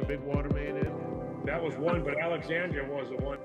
big water main in? That was one, but Alexandria was the one.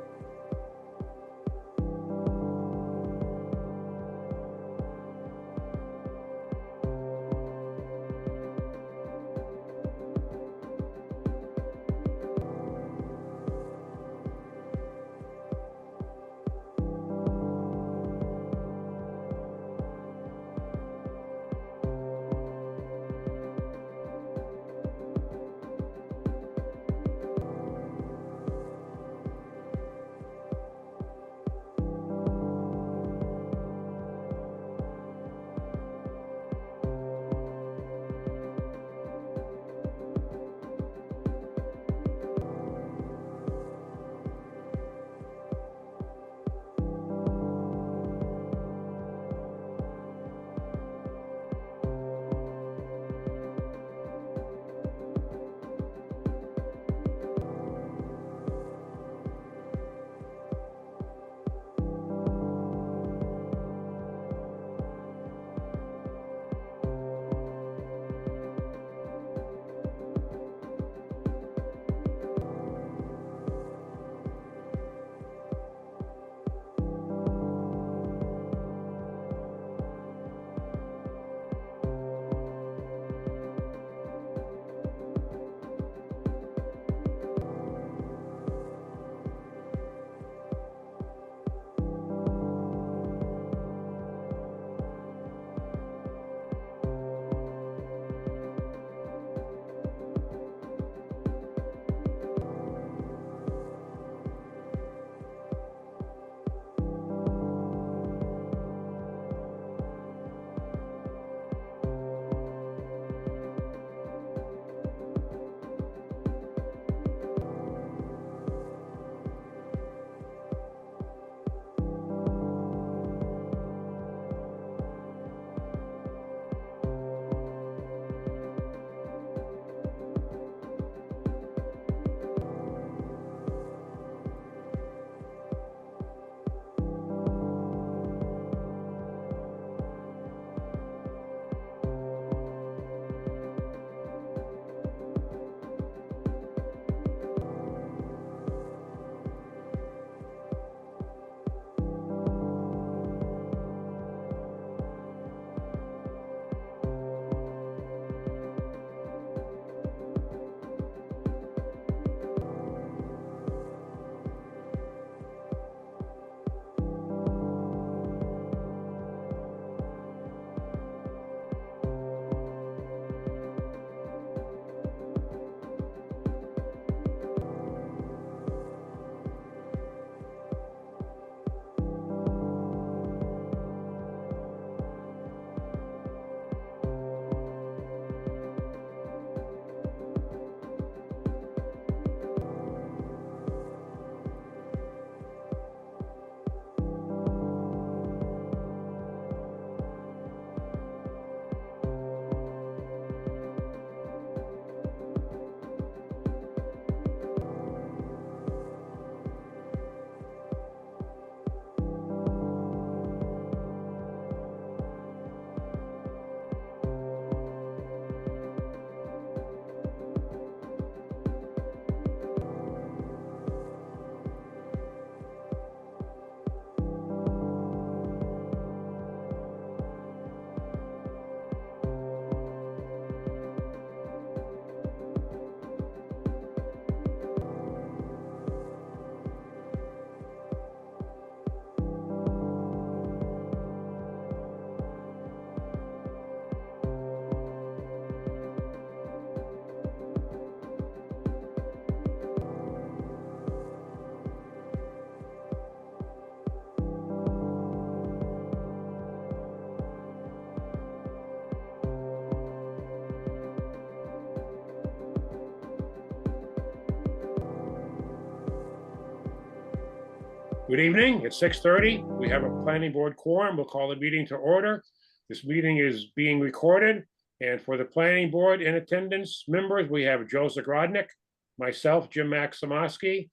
Good evening. It's 6:30. We have a planning board quorum. We'll call the meeting to order. This meeting is being recorded. And for the planning board in attendance members, we have Joe Zagrodnik, myself, Jim Maximowski,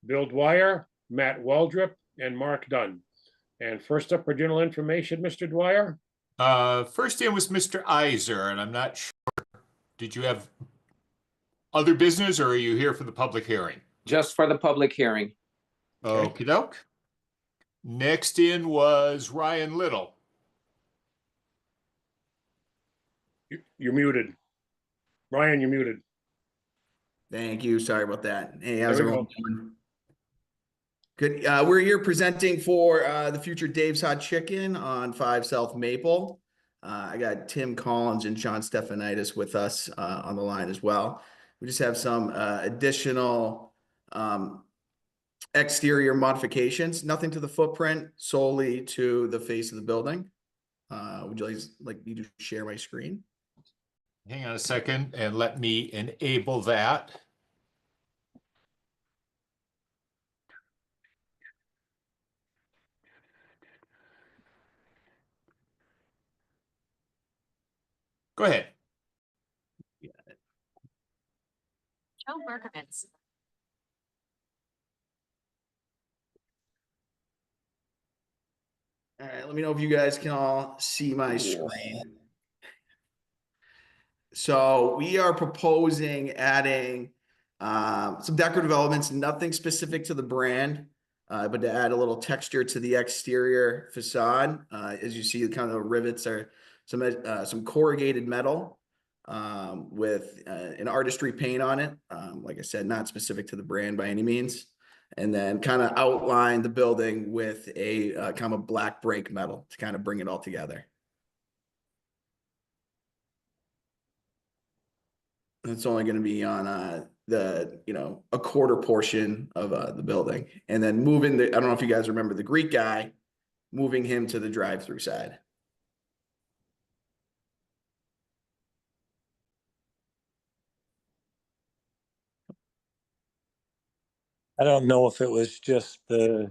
Bill Dwyer, Matt Waldrop, and Mark Dunn. And first up for general information, Mr. Dwyer. First in was Mr. Iser, and I'm not sure. Did you have Other business, or are you here for the public hearing? Just for the public hearing. Okay. Okey doke. Next in was Ryan Little. You're muted. Ryan, you're muted. Thank you. Sorry about that. Hey, how's There we everyone doing? Good. We're here presenting for the future Dave's Hot Chicken on 5 South Maple. I got Tim Collins and John Stephanitis with us on the line as well. We just have some additional exterior modifications, nothing to the footprint, solely to the face of the building. Would you guys like me to share my screen? Hang on a second and let me enable that. Go ahead. Joe Berkovitz. All right, let me know if you guys can all see my screen. So we are proposing adding some decorative elements, nothing specific to the brand, but to add a little texture to the exterior facade. As you see, kind of the rivets are some corrugated metal with an artistry paint on it. Like I said, not specific to the brand by any means. And then kind of outline the building with a kind of black break metal to kind of bring it all together. It's only going to be on a quarter portion of the building, and then moving I don't know if you guys remember the Greek guy, moving him to the drive-through side. I don't know if it was just the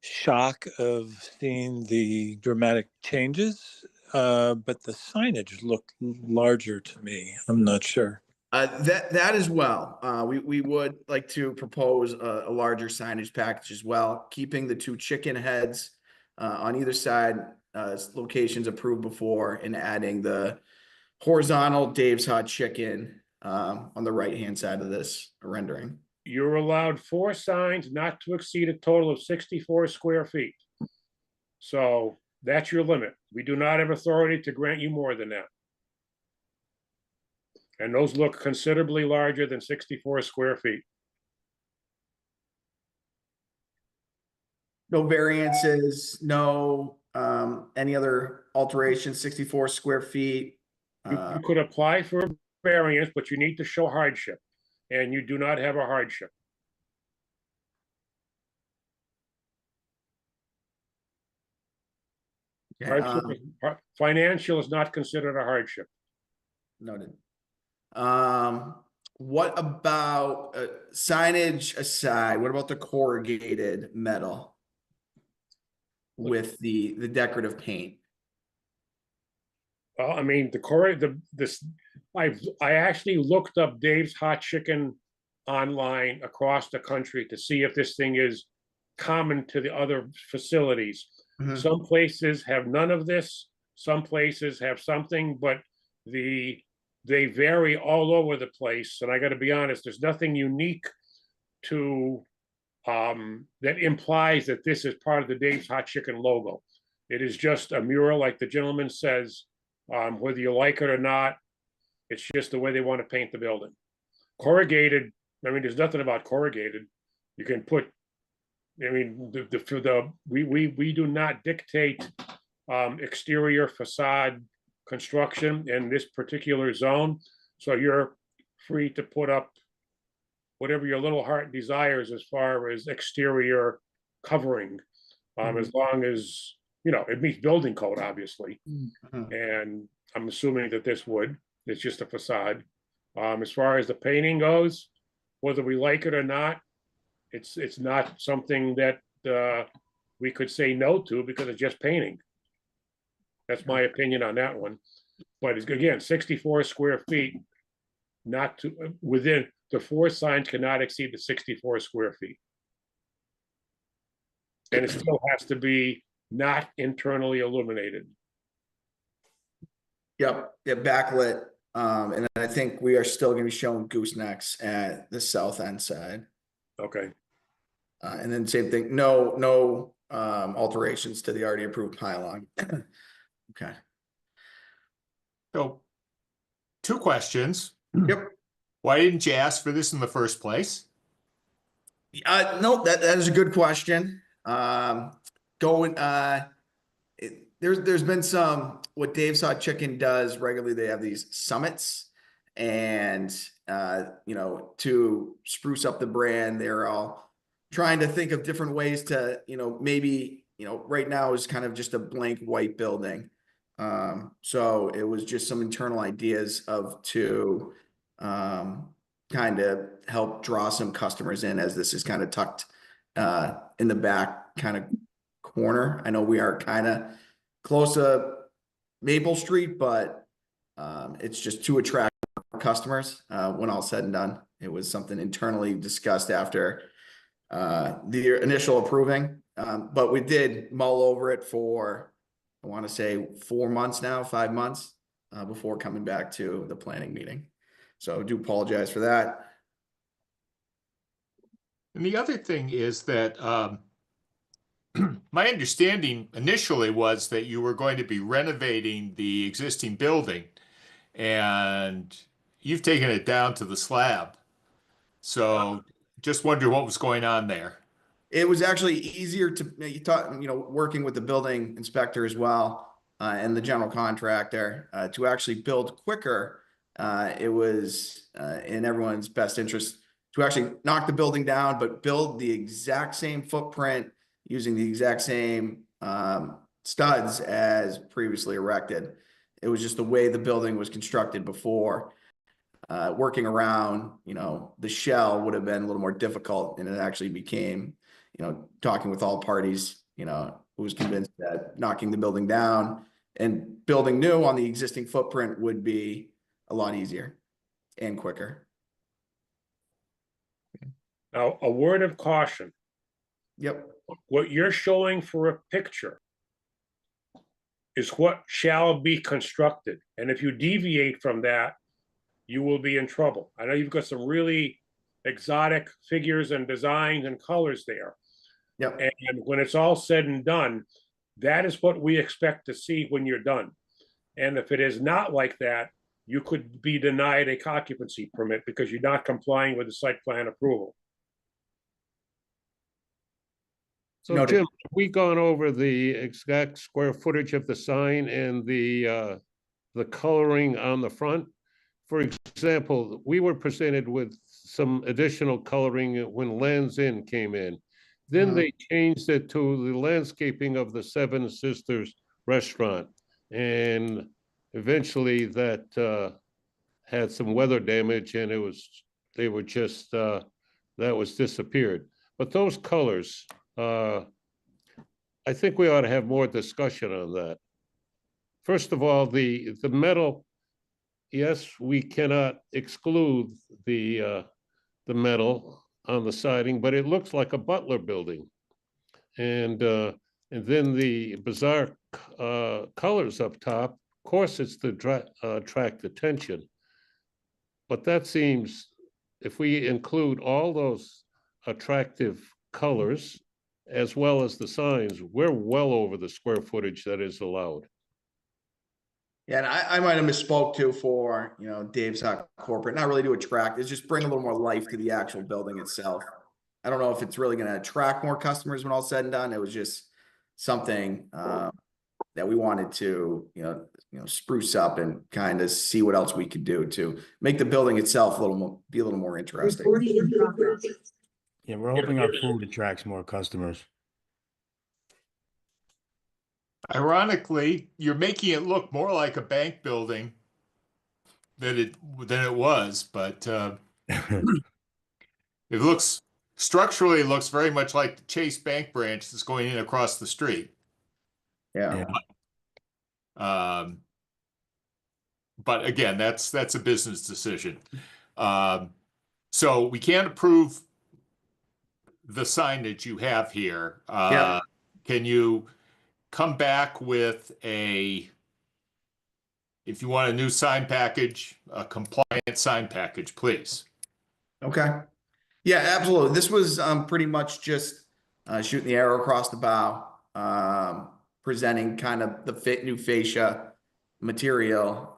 shock of seeing the dramatic changes, but the signage looked larger to me. I'm not sure. That as well. We would like to propose a larger signage package as well, keeping the 2 chicken heads on either side, locations approved before, and adding the horizontal Dave's Hot Chicken on the right-hand side of this rendering. You're allowed 4 signs not to exceed a total of 64 square feet. So that's your limit. We do not have authority to grant you more than that. And those look considerably larger than 64 square feet. No variances, no any other alterations, 64 square feet. You could apply for a variance, but you need to show hardship, and you do not have a hardship. Financial is not considered a hardship. Noted. What about signage aside? What about the corrugated metal with the decorative paint? Well, I mean, I actually looked up Dave's Hot Chicken online across the country to see if this thing is common to the other facilities. Mhm. Some places have none of this. Some places have something, but they vary all over the place. And I got to be honest, there's nothing unique to that implies that this is part of the Dave's Hot Chicken logo. It is just a mural, like the gentleman says. Whether you like it or not, it's just the way they want to paint the building. Corrugated, I mean, there's nothing about corrugated. You can put, I mean, we do not dictate exterior facade construction in this particular zone. So you're free to put up whatever your little heart desires as far as exterior covering, as long as, you know, it meets building code, obviously. And I'm assuming that this would. It's just a facade. As far as the painting goes, whether we like it or not, it's not something that we could say no to, because it's just painting. That's my opinion on that one. But it's, again, 64 square feet, not to within the 4 signs cannot exceed the 64 square feet. And it still has to be not internally illuminated. Yep, backlit And I think we are still gonna be showing goosenecks at the south end side. Okay, And then same thing, no alterations to the already approved pylon. Okay, So, two questions. yep. Why didn't you ask for this in the first place? No, that is a good question. Going, there's been some, what Dave's Hot Chicken does regularly, they have these summits. And, you know, to spruce up the brand, they're all trying to think of different ways to, you know, maybe, you know, right now is kind of just a blank white building. So it was just some internal ideas to kind of help draw some customers in, as this is kind of tucked in the back kind of corner. I know we are kind of close to Maple Street, but it's just to attract customers when all said and done. It was something internally discussed after the initial approving, but we did mull over it for, I want to say 4 months now, 5 months before coming back to the planning meeting. So I do apologize for that. And the other thing is that my understanding initially was that you were going to be renovating the existing building, and you've taken it down to the slab. So just wonder what was going on there. It was actually easier to, you thought, you know, working with the building inspector as well, and the general contractor, to actually build quicker. It was in everyone's best interest to actually knock the building down, but build the exact same footprint using the exact same studs as previously erected. It was just the way the building was constructed before. Working around, you know, the shell would have been a little more difficult, and it actually became, you know, talking with all parties, you know, who was convinced that knocking the building down and building new on the existing footprint would be a lot easier and quicker. now, a word of caution, Yep. what you're showing for a picture is what shall be constructed, and if you deviate from that, you will be in trouble. I know you've got some really exotic figures and designs and colors there. Yep. And when it's all said and done, that is what we expect to see when you're done. And if it is not like that, you could be denied a occupancy permit because you're not complying with the site plan approval. So Noted. Jim, have we gone over the exact square footage of the sign and the coloring on the front? For example, we were presented with some additional coloring when Lands End came in. Then they changed it to the landscaping of the Seven Sisters restaurant. And eventually that had some weather damage, and they were just, that was disappeared. But those colors, I think we ought to have more discussion on that. First of all, the metal, yes, we cannot exclude the metal on the siding, but it looks like a Butler building. And then the bizarre colors up top, of course, it's to attract attention. But that seems, if we include all those attractive colors, as well as the signs, we're well over the square footage that is allowed. Yeah, and I might have misspoke too for, you know, Dave's Hot Corporate, not really to attract, it's just bring a little more life to the actual building itself. I don't know if it's really gonna attract more customers when all said and done. It was just something that we wanted to, you know, spruce up and kind of see what else we could do to make the building itself a little more, be a little more interesting. Yeah, we're hoping our food attracts more customers. Ironically, you're making it look more like a bank building than it was, but it looks structurally, it looks very much like the Chase Bank branch that's going in across the street. Yeah. But again, that's a business decision. So we can't approve the signage you have here. Can you come back with if you want a new sign package, a compliant sign package, please. Okay. Yeah, absolutely. This was pretty much just shooting the arrow across the bow, presenting kind of the new fascia material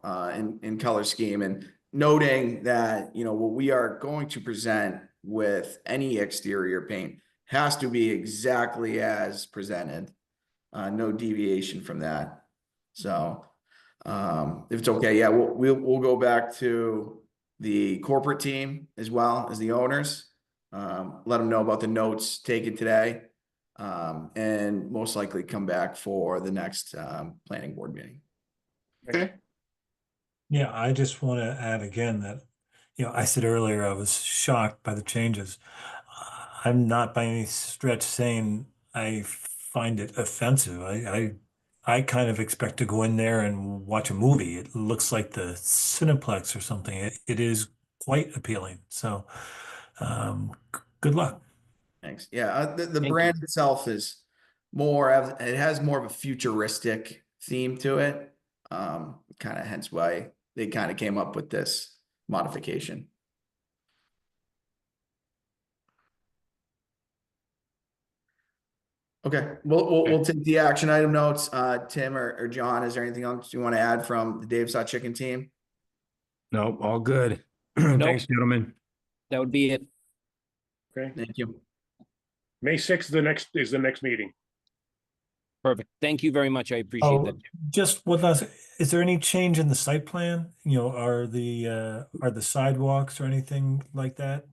in color scheme, and noting that, you know, what we are going to present with any exterior paint has to be exactly as presented. No deviation from that. So if it's okay, yeah, we'll go back to the corporate team as well as the owners. Let them know about the notes taken today, and most likely come back for the next planning board meeting. Okay. Yeah, I just want to add again that, you know, I said earlier I was shocked by the changes. I'm not by any stretch saying I find it offensive. I kind of expect to go in there and watch a movie. It looks like the Cineplex or something. It is quite appealing. So, good luck. Thanks. Yeah, the Thank brand itself is more of, it has more of a futuristic theme to it. Kind of hence why they kind of came up with this modification. Okay, we'll take the action item notes. Tim or John, is there anything else you want to add from the Dave's Hot Chicken team? Nope, all good. Thanks, gentlemen. That would be it. Okay, Thank you. May 6th, is the next meeting. Perfect. Thank you very much. I appreciate Oh, that. just one last, is there any change in the site plan? You know, are the sidewalks or anything like that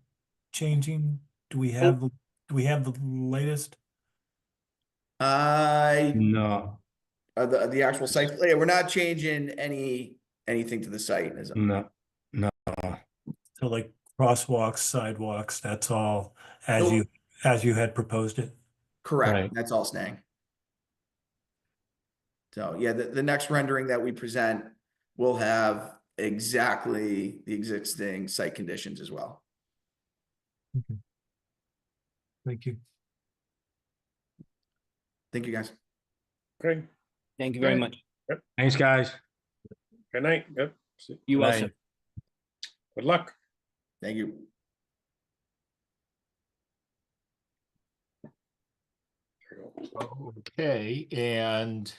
changing? Do we have the latest? No, The actual site, yeah, we're not changing anything to the site. no. So like crosswalks, sidewalks, that's all as Nope. you had proposed it? Correct, Right. that's all staying. So yeah, the next rendering that we present will have exactly the existing site conditions as well. Thank you. Thank you, guys. Okay, Thank you very Right. much. Thanks, guys. good night. Yep. You Good also. night. Good luck. Thank you. Okay, and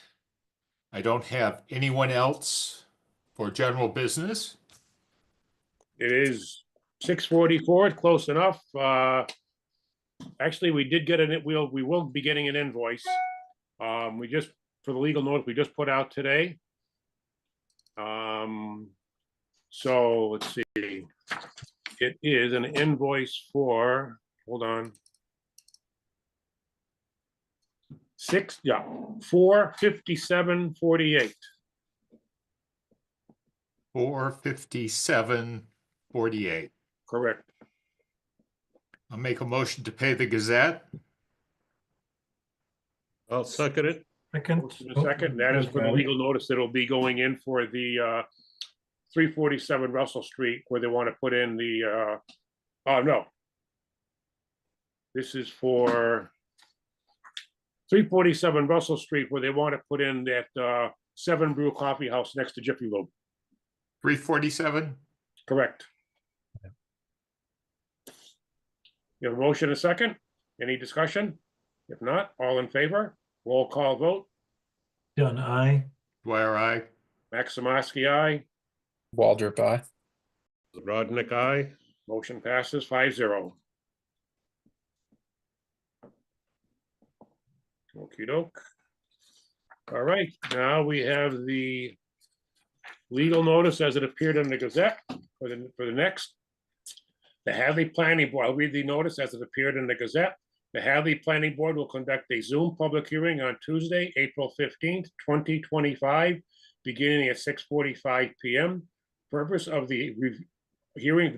I don't have anyone else for general business. It is 6:44, close enough. Actually, we did get we will be getting an invoice. We just, for the legal notice, we just put out today. So let's see. It is an invoice for, hold on. 457.48. 457.48. Correct. I'll make a motion to pay the Gazette. I'll second it. Second. Motion and second, that is for the legal notice that'll be going in for the 347 Russell Street, where they want to put in the oh no. This is for 347 Russell Street, where they want to put in that 7 Brew Coffee House next to Jiffy Lube. 347. Correct. You have a motion and a second? Any discussion? If not, all in favor? Roll call vote. Done, aye. Dwyer, aye. Maximovsky, aye. Waldrop, aye. Rodnick, aye. Motion passes 5-0. Okey doke. All right, now we have the legal notice as it appeared in the Gazette for the next. The Hadley Planning Board, I'll read the notice as it appeared in the Gazette. The Hadley Planning Board will conduct a Zoom public hearing on Tuesday, April 15th, 2025, beginning at 6:45 p.m. Purpose of the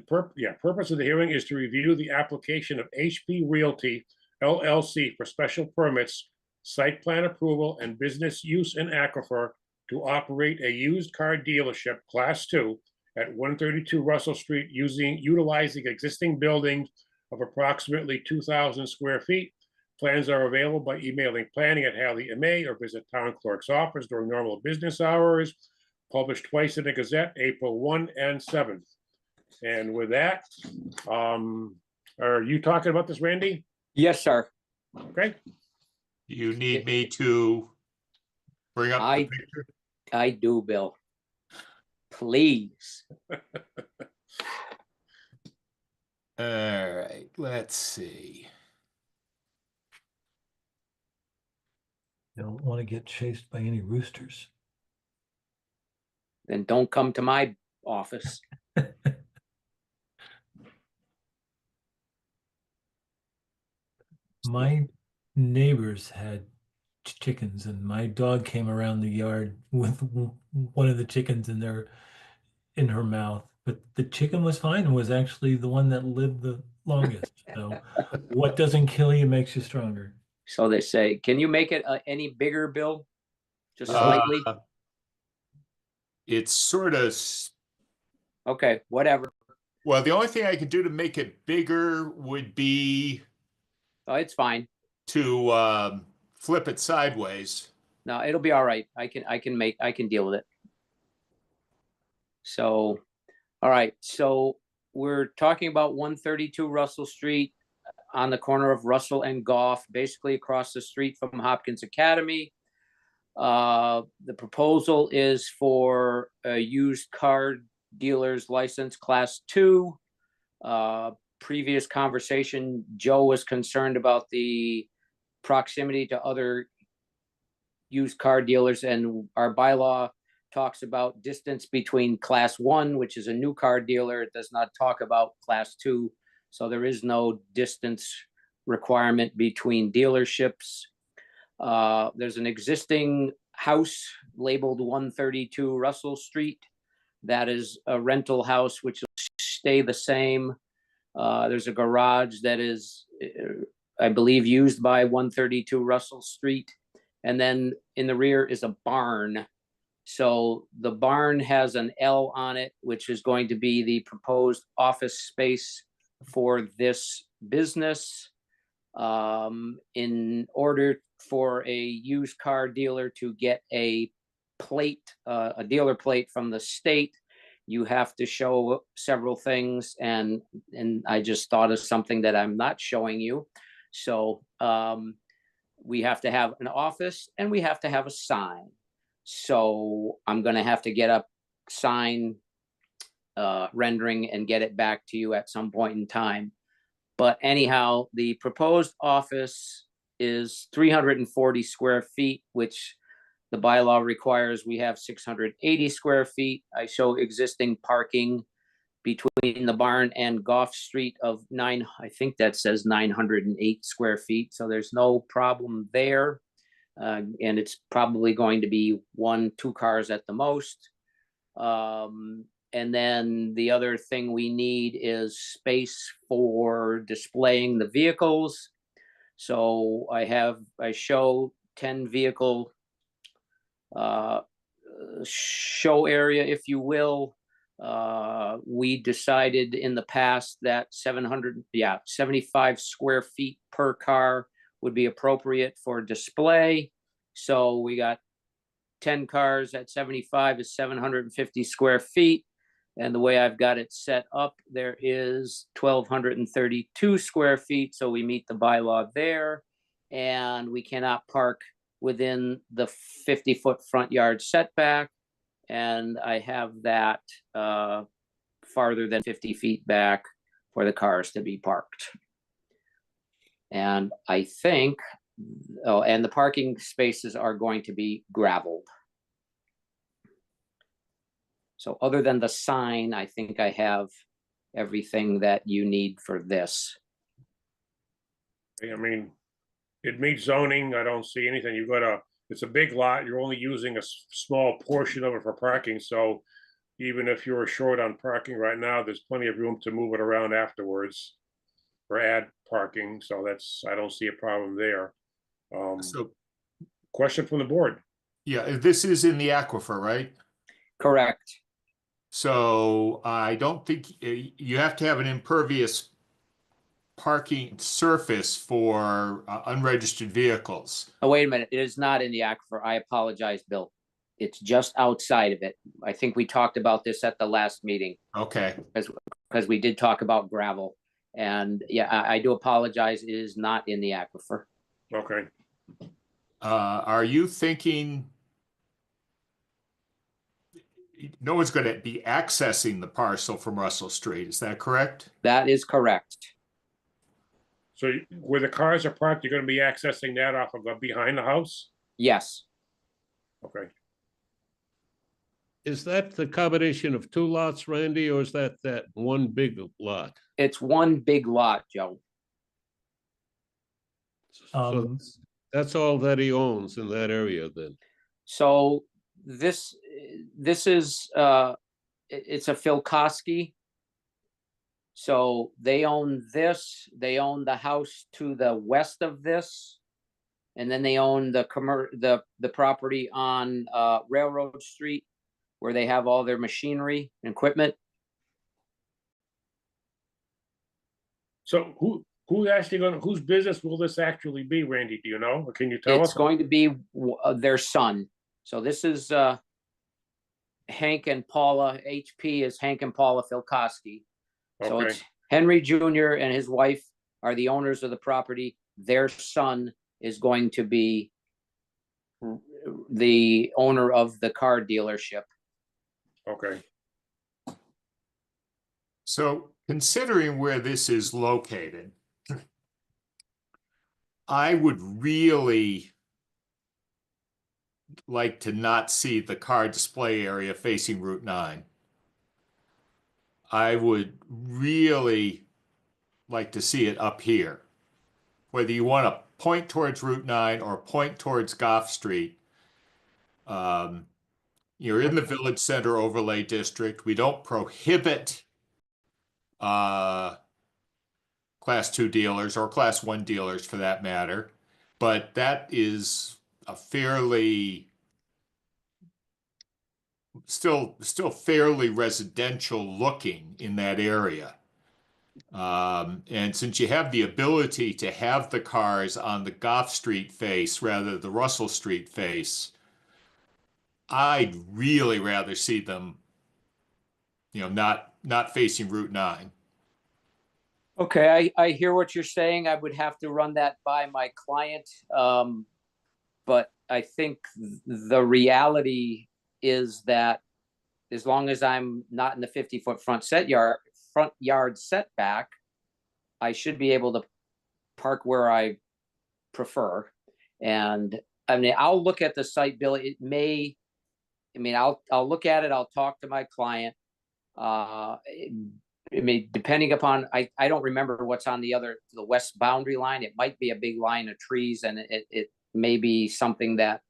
purpose of the hearing is to review the application of HP Realty LLC for special permits, site plan approval, and business use in Aquifer to operate a used car dealership Class 2 at 132 Russell Street utilizing existing buildings of approximately 2,000 square feet. Plans are available by emailing planning@hadley.ma or visit town clerk's office during normal business hours. published twice in the Gazette, April 1 and 7th. And with that, are you talking about this, Randy? Yes, sir. Okay, You need me to bring up the I- picture? I do, Bill. Please. All right, let's see. You don't want to get chased by any roosters. Then don't come to my office. My neighbors had chickens, and my dog came around the yard with one of the chickens in her mouth. But the chicken was fine and was actually the one that lived the longest. So what doesn't kill you makes you stronger. So they say, can you make it any bigger, Bill? Just Uh, slightly? It's sort of, Okay, whatever. well, the only thing I could do to make it bigger would be Oh, it's fine. to flip it sideways. No, it'll be all right. I can deal with it. So, all right, so we're talking about 132 Russell Street on the corner of Russell and Goff, basically across the street from Hopkins Academy. The proposal is for a used car dealer's license class 2. Previous conversation, Joe was concerned about the proximity to other used car dealers, and our bylaw talks about distance between class 1, which is a new car dealer. It does not talk about class 2. So there is no distance requirement between dealerships. There's an existing house labeled 132 Russell Street. That is a rental house, which will stay the same. There's a garage that is, I believe, used by 132 Russell Street. And then in the rear is a barn. So the barn has an L on it, which is going to be the proposed office space for this business. In order for a used car dealer to get a plate, a dealer plate from the state, you have to show several things, and I just thought of something that I'm not showing you. So we have to have an office and we have to have a sign. So I'm gonna have to get a sign rendering and get it back to you at some point in time. But anyhow, the proposed office is 340 square feet, which the bylaw requires we have 680 square feet. I show existing parking between the barn and Goff Street of I think that says 908 square feet. So there's no problem there. And it's probably going to be 1-2 cars at the most. And then the other thing we need is space for displaying the vehicles. So I show 10 vehicle show area, if you will. We decided in the past that 75 square feet per car would be appropriate for display. So we got 10 cars at 75 is 750 square feet. And the way I've got it set up, there is 1,232 square feet. So we meet the bylaw there. And we cannot park within the 50-foot front yard setback. And I have that farther than 50 feet back for the cars to be parked. And I think, and the parking spaces are going to be gravelled. So other than the sign, I think I have everything that you need for this. I mean, it meets zoning. I don't see anything. It's a big lot. You're only using a small portion of it for parking. So even if you're short on parking right now, there's plenty of room to move it around afterwards or add parking. So I don't see a problem there. So, Question from the board. yeah, this is in the aquifer, right? Correct. So I don't think you have to have an impervious parking surface for unregistered vehicles. Oh, wait a minute. It is not in the aquifer. I apologize, Bill. It's just outside of it. I think we talked about this at the last meeting, Okay. because we did talk about gravel. And yeah, I do apologize. It is not in the aquifer. Okay. Are you thinking no one's going to be accessing the parcel from Russell Street? Is that correct? That is correct. So where the cars are parked, you're gonna be accessing that off of behind the house? Yes, Okay. Is that the combination of two lots, Randy, or is that one big lot? it's one big lot, Joe. So that's all that he owns in that area then? So this is, it's a Filkowski. So they own this, they own the house to the west of this. And then they own the property on, Railroad Street, where they have all their machinery and equipment. So who's actually whose business will this actually be, Randy? Do you know, or can you tell It's us? going to be their son. So this is, Hank and Paula. HP is Hank and Paula Filkowski. So Okay, it's Henry Jr. and his wife are the owners of the property. Their son is going to be the owner of the car dealership. okay. So considering where this is located, I would really like to not see the car display area facing Route 9. I would really like to see it up here. Whether you want to point towards Route 9 or point towards Goff Street, you're in the Village Center Overlay District. We don't prohibit Class 2 dealers or Class 1 dealers for that matter, but that is a fairly still fairly residential looking in that area. And since you have the ability to have the cars on the Goff Street face rather than the Russell Street face, I'd really rather see them, not facing Route 9. Okay, I hear what you're saying. I would have to run that by my client. But I think the reality is that as long as I'm not in the 50-foot front yard setback, I should be able to park where I prefer. And I mean, I'll look at the site, Bill. I'll look at it. I'll talk to my client. Depending upon, I don't remember what's on the west boundary line. It might be a big line of trees, and it may be something that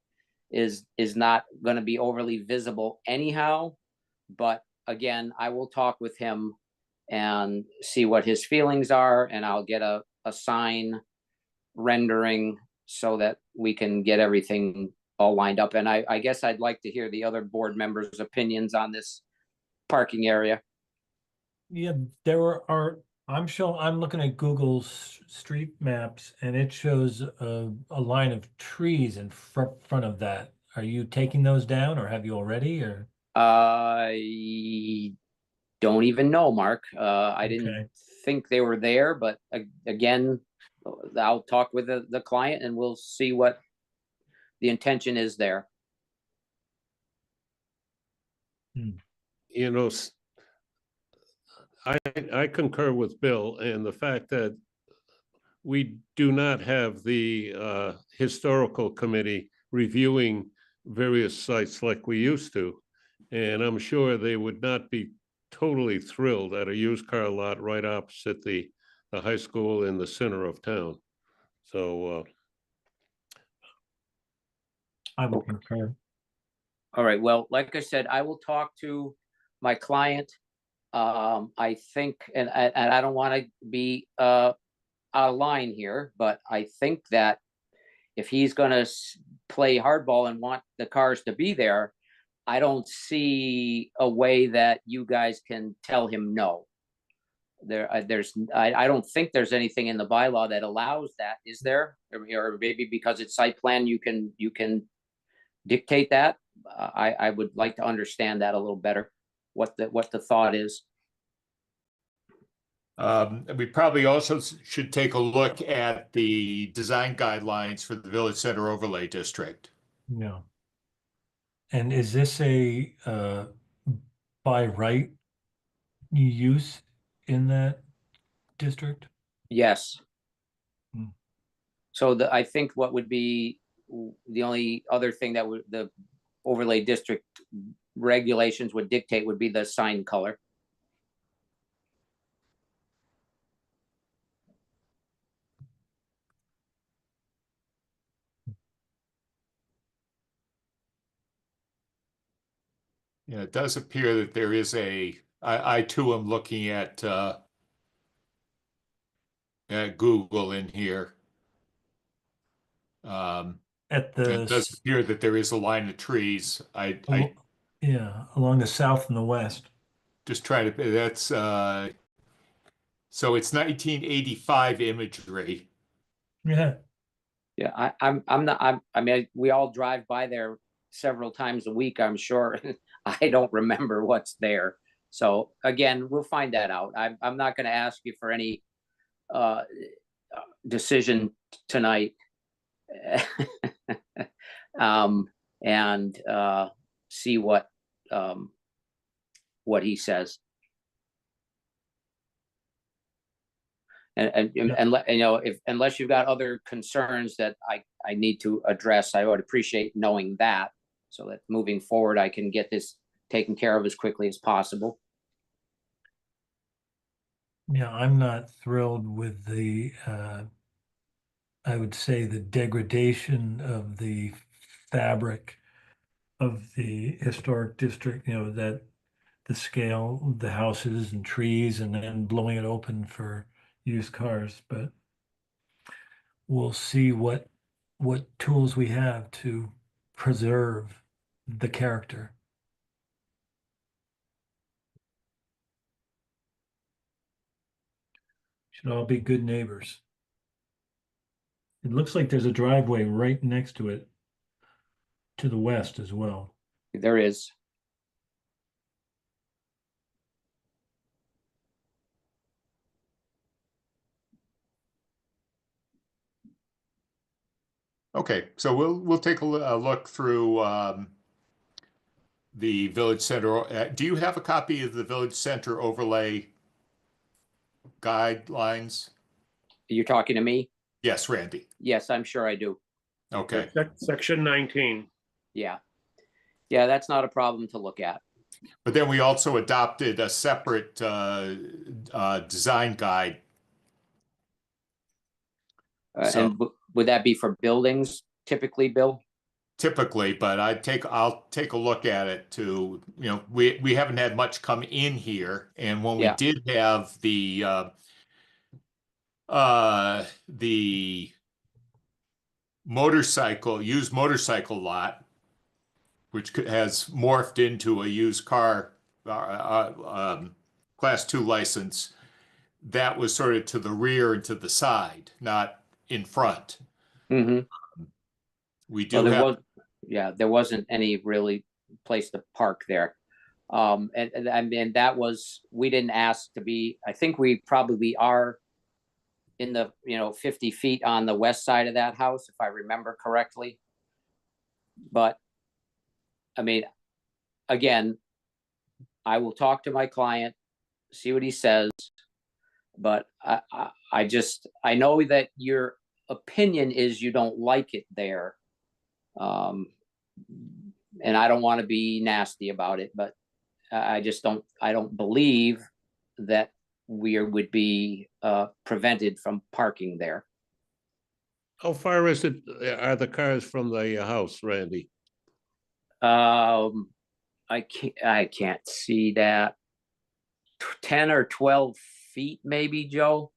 is not going to be overly visible anyhow. But again, I will talk with him and see what his feelings are, and I'll get a sign rendering so that we can get everything all lined up. And I guess I'd like to hear the other board members' opinions on this parking area. Yeah, I'm looking at Google Street Maps, and it shows a line of trees in front of that. Are you taking those down, or have you already, or? I don't even know, Mark. I didn't think they were there, but again, I'll talk with the client and we'll see what the intention is there. I concur with Bill, and the fact that we do not have the historical committee reviewing various sites like we used to. And I'm sure they would not be totally thrilled at a used car lot right opposite the high school in the center of town. So I would concur. All right, well, like I said, I will talk to my client. I think, and I don't want to be out of line here, but I think that if he's going to play hardball and want the cars to be there, I don't see a way that you guys can tell him no. I don't think there's anything in the bylaw that allows that, is there? Or maybe because it's site plan, you can dictate that. I would like to understand that a little better, what the thought is. We probably also should take a look at the design guidelines for the Village Center Overlay District. Yeah. And is this a by right use in that district? Yes. Hmm. So I think what would be the only other thing that would the overlay district regulations would dictate would be the sign color. Yeah, it does appear that there is I too am looking at Google in here. At the It does appear that there is a line of trees. I yeah, along the south and the west. just try to, that's so it's 1985 imagery. Yeah. Yeah, I'm not, I mean, we all drive by there several times a week, I'm sure. I don't remember what's there. So again, we'll find that out. I'm not going to ask you for any decision tonight. And see what he says. And you know, if unless you've got other concerns that I need to address, I would appreciate knowing that, so that moving forward I can get this taken care of as quickly as possible. Yeah, I'm not thrilled with the I would say the degradation of the fabric of the historic district, you know, that the scale of the houses and trees and then blowing it open for used cars, but we'll see what tools we have to preserve the character. Should all be good neighbors. It looks like there's a driveway right next to it to the west as well. There is. Okay, so we'll take a look through the Village Center. Do you have a copy of the Village Center Overlay guidelines? You're talking to me? Yes, Randy. Yes, I'm sure I do. Okay. Section 19. Yeah. Yeah, that's not a problem to look at. But then we also adopted a separate design guide. And would that be for buildings typically, Bill? Typically, but I'll take a look at it to, you know, we haven't had much come in here, and when we Yeah. did have the used motorcycle lot, which has morphed into a used car class 2 license, that was sort of to the rear and to the side, not in front. Mm-hmm. We do there wasn't any really place to park there. And I mean, that was, we didn't ask to be, I think we probably are in the, 50 feet on the west side of that house, if I remember correctly. But I mean, again, I will talk to my client, see what he says, but I know that your opinion is you don't like it there. And I don't want to be nasty about it, but I don't believe that we would be prevented from parking there. How far are the cars from the house, Randy? I can't see that. 10 or 12 feet, maybe, Joe.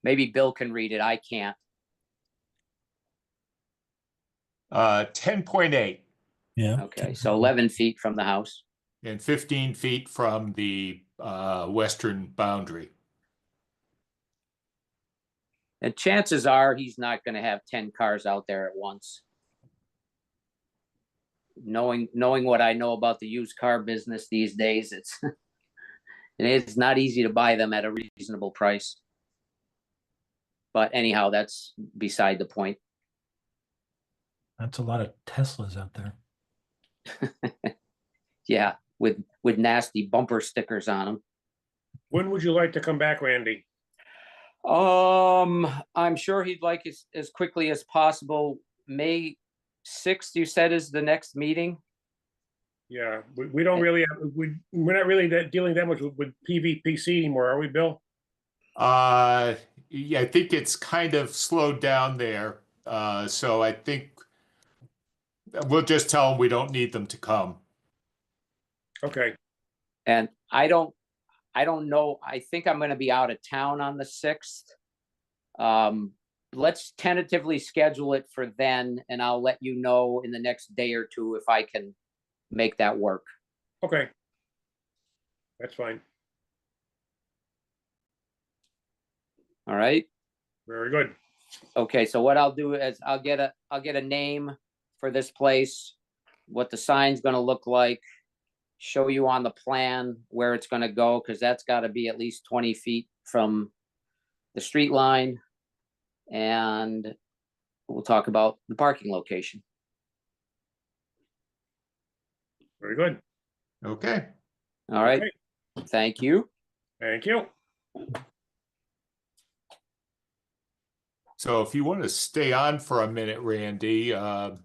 Maybe Bill can read it. I can't. 10.8. Yeah. Okay, so 11 feet from the house. And 15 feet from the western boundary. And chances are he's not going to have 10 cars out there at once. knowing what I know about the used car business these days, it's not easy to buy them at a reasonable price. But anyhow, that's beside the point. That's a lot of Teslas out there. Yeah, with nasty bumper stickers on them. When would you like to come back, Randy? I'm sure he'd like it as quickly as possible. May 6th, you said, is the next meeting? Yeah, we don't really, we're not really dealing that much with PVPC anymore, are we, Bill? Yeah, I think it's kind of slowed down there. So I think we'll just tell them we don't need them to come. Okay, And I don't know. I think I'm gonna be out of town on the 6th. Let's tentatively schedule it for then, and I'll let you know in the next day or two if I can make that work. okay. That's fine. All right? Very good. Okay, so what I'll do is I'll get a name for this place, what the sign's gonna look like, show you on the plan where it's gonna go, because that's gotta be at least 20 feet from the street line. And we'll talk about the parking location. Very good. Okay. All right, Okay, thank you. thank you. So if you want to stay on for a minute, Randy, actually,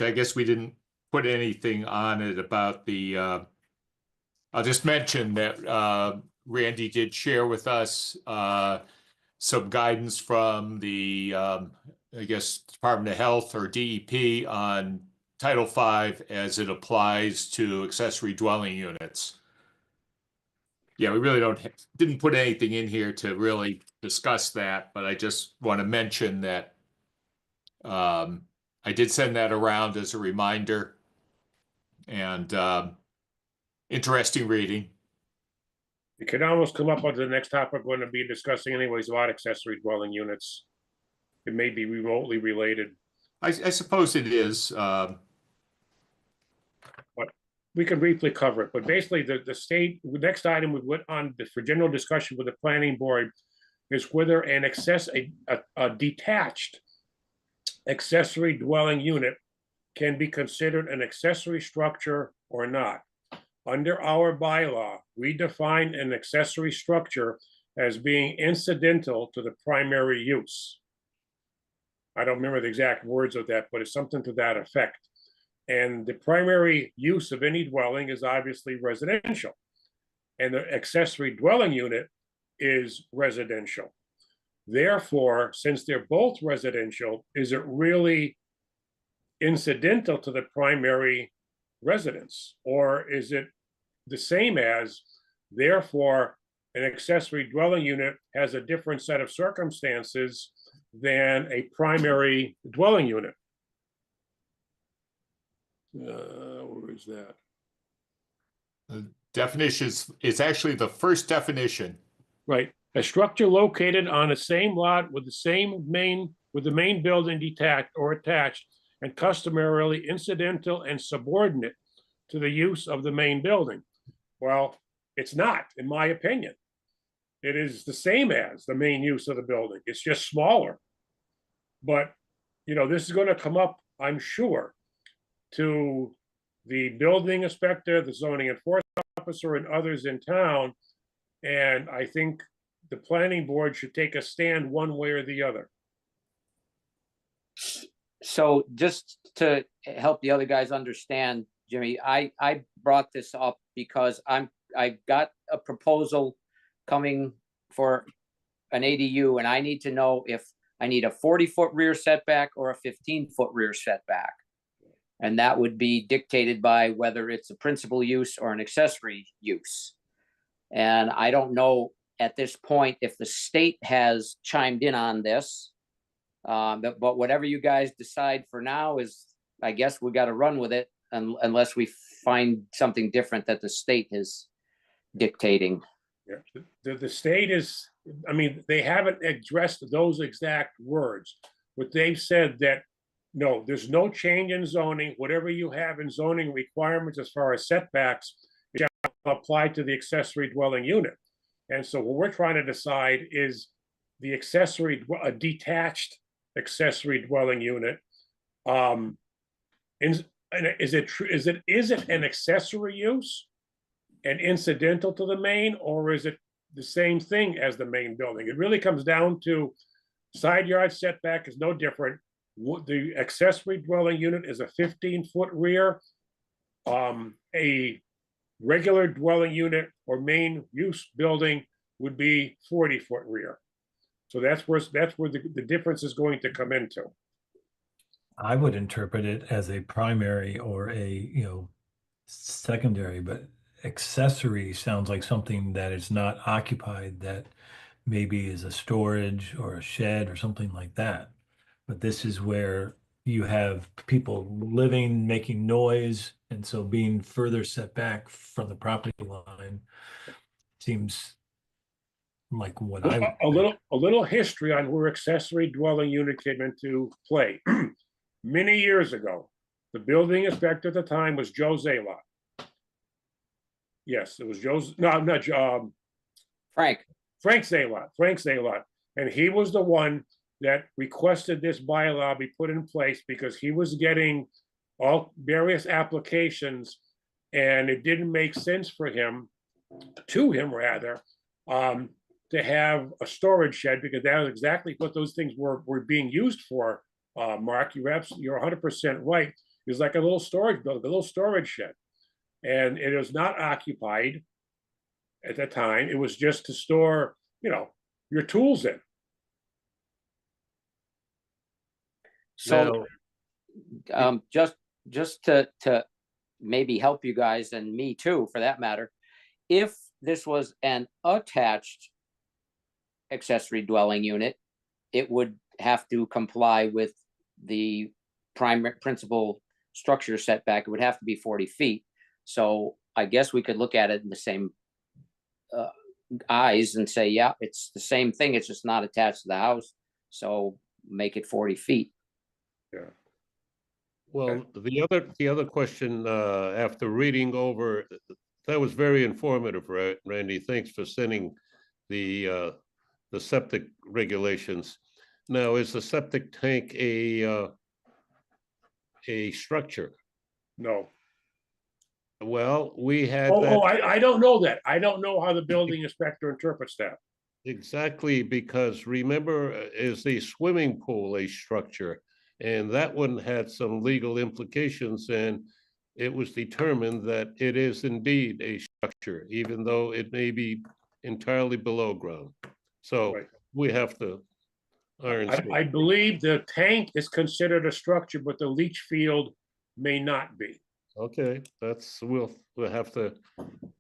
I guess we didn't put anything on it about the, I'll just mention that Randy did share with us some guidance from the, I guess, Department of Health or DEP on Title V as it applies to accessory dwelling units. Yeah, we really didn't put anything in here to really discuss that, but I just want to mention that I did send that around as a reminder, and interesting reading. It could almost come up under the next topic we're going to be discussing anyways about accessory dwelling units. It may be remotely related. I suppose it is. We can briefly cover it, but basically the state, the next item we put on for general discussion with the planning board is whether a detached accessory dwelling unit can be considered an accessory structure or not. Under our bylaw, we define an accessory structure as being incidental to the primary use. I don't remember the exact words of that, but it's something to that effect. And the primary use of any dwelling is obviously residential. And the accessory dwelling unit is residential. Therefore, since they're both residential, is it really incidental to the primary residence? Or is it the same as, therefore, an accessory dwelling unit has a different set of circumstances than a primary dwelling unit? Where is that? The definition is actually the first definition. Right, a structure located on the same lot with the main building detached or attached and customarily incidental and subordinate to the use of the main building. Well, it's not, in my opinion. It is the same as the main use of the building. It's just smaller. But, you know, this is going to come up, I'm sure, to the building inspector, the zoning enforcement officer, and others in town. And I think the planning board should take a stand one way or the other. So just to help the other guys understand, Jimmy, I brought this up because I got a proposal coming for an ADU, and I need to know if I need a 40-foot rear setback or a 15-foot rear setback. And that would be dictated by whether it's a principal use or an accessory use. And I don't know at this point if the state has chimed in on this. But whatever you guys decide for now is, I guess we got to run with it unless we find something different that the state is dictating. Yeah, the state is, I mean, they haven't addressed those exact words. what they've said that, no, there's no change in zoning. Whatever you have in zoning requirements as far as setbacks shall apply to the accessory dwelling unit. And so what we're trying to decide is the a detached accessory dwelling unit. Is it an accessory use and incidental to the main, or is it the same thing as the main building? It really comes down to side yard setback is no different. The accessory dwelling unit is a 15-foot rear. A regular dwelling unit or main use building would be 40-foot rear. So that's where the difference is going to come into. I would interpret it as a primary or a, secondary, but accessory sounds like something that is not occupied, that maybe is a storage or a shed or something like that. But this is where you have people living, making noise, and so being further set back from the property line seems like what I would. A little history on where accessory dwelling unit came into play. Many years ago, the building inspector at the time was Joe Zalot. Yes, it was Frank, Frank Zalot. And he was the one that requested this bylaw be put in place because he was getting all various applications, and it didn't make sense for him, to have a storage shed, because that was exactly what those things were being used for. Mark, you're 100% right. It was like a little storage building, a little storage shed. And it was not occupied at the time. It was just to store, your tools in. so just to maybe help you guys, and me too, for that matter, if this was an attached accessory dwelling unit, it would have to comply with the primary principal structure setback. It would have to be 40 feet. So I guess we could look at it in the same eyes and say, yeah, it's the same thing. It's just not attached to the house. So make it 40 feet. Yeah. Well, the other question, after reading over, that was very informative, Randy. Thanks for sending the septic regulations. Now, is the septic tank a structure? No. Well, we had I don't know that. I don't know how the building inspector interprets that. Exactly, because remember, is the swimming pool a structure? And that one had some legal implications, and it was determined that it is indeed a structure, even though it may be entirely below ground. So Right. we have to iron. I believe the tank is considered a structure, but the leach field may not be. Okay, we'll have to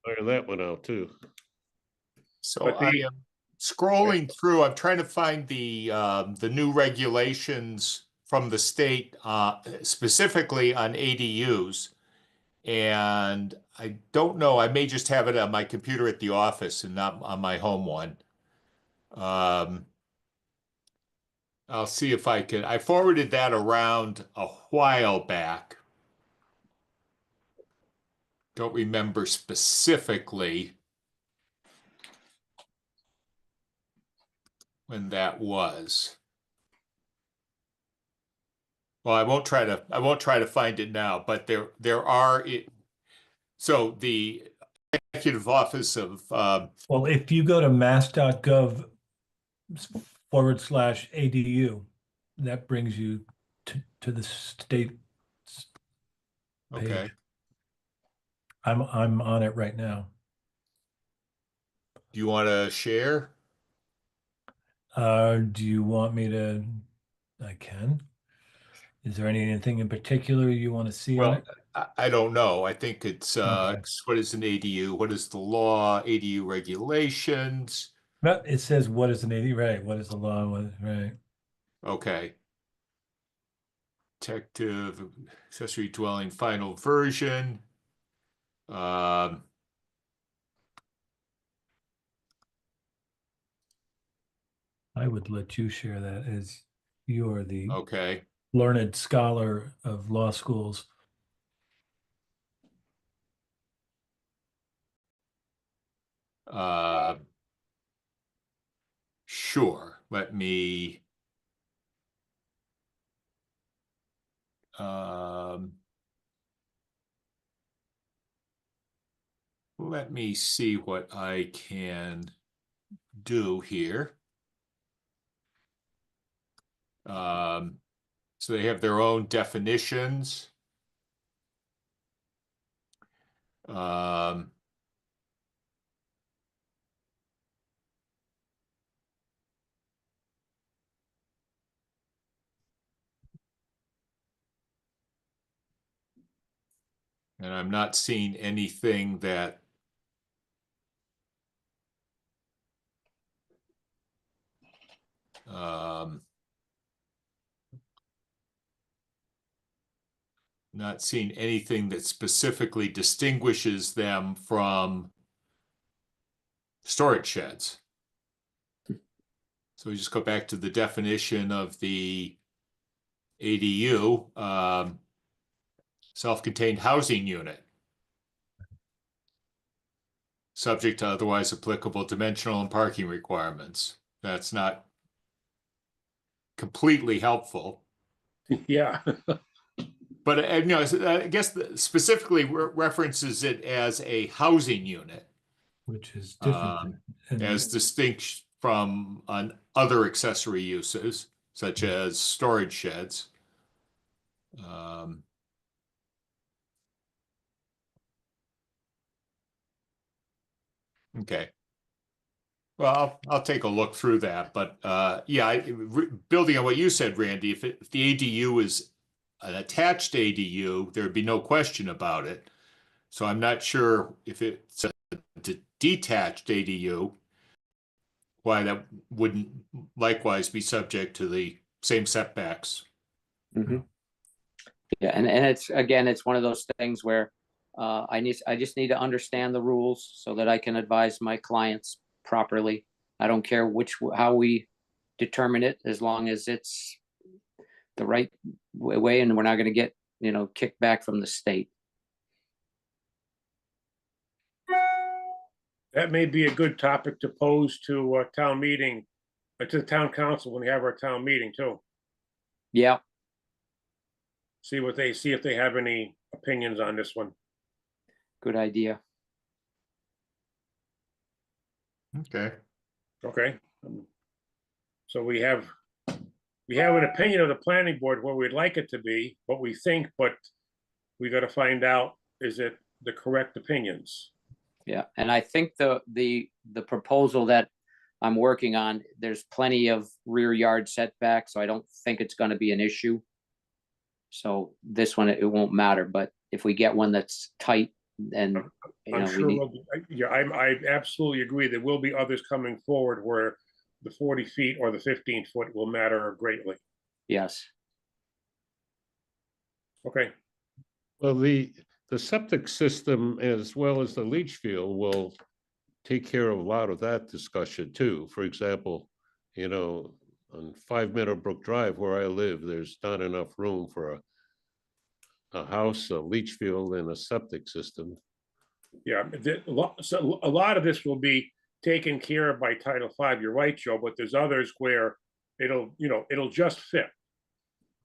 iron that one out too. So But I am scrolling through, I'm trying to find the new regulations from the state, specifically on ADUs. And I don't know, I may just have it on my computer at the office and not on my home one. I'll see if I can, I forwarded that around a while back. Don't remember specifically when that was. Well, I won't try to find it now, but there are so the executive office of Well, if you go to mass.gov/ADU, that brings you to the state okay. page. I'm on it right now. Do you want to share? Do you want me to? I can. Is there anything in particular you want to see on Well, it? I don't know. I think it's Okay. what is an ADU? What is the law? ADU regulations. But it says what is an ADU, right? What is the law? Right. Okay. Protective accessory dwelling final version. I would let you share that as You are the Okay. learned scholar of law schools. Sure. Let me see what I can do here. So they have their own definitions. And I'm not seeing anything that not seeing anything that specifically distinguishes them from storage sheds. So we just go back to the definition of the ADU, self-contained housing unit, subject to otherwise applicable dimensional and parking requirements. That's not completely helpful. Yeah. But I guess specifically references it as a housing unit, Which is different. as distinct from other accessory uses, such as storage sheds. Okay. Well, I'll take a look through that, but yeah, building on what you said, Randy, if the ADU is an attached ADU, there'd be no question about it. So I'm not sure if it's a detached ADU, why that wouldn't likewise be subject to the same setbacks. Mhm. Yeah, and it's, again, it's one of those things where I just need to understand the rules so that I can advise my clients properly. I don't care how we determine it, as long as it's the right way and we're not going to get, kicked back from the state. That may be a good topic to pose to town meeting, to the town council when we have our town meeting too. Yeah, See if they have any opinions on this one. good idea. Okay. Okay. So we have an opinion of the planning board where we'd like it to be, what we think, but we got to find out, is it the correct opinions? Yeah, and I think the proposal that I'm working on, there's plenty of rear yard setbacks, so I don't think it's going to be an issue. So this one, it won't matter, but if we get one that's tight, then I'm sure I absolutely agree. There will be others coming forward where the 40 feet or the 15 foot will matter greatly. Yes. Okay. Well, the septic system as well as the leach field will take care of a lot of that discussion too. For example, on 5 Meadowbrook Drive where I live, there's not enough room for a house, a leach field, and a septic system. Yeah, so a lot of this will be taken care of by Title V. You're right, Joe, but there's others where it'll just fit.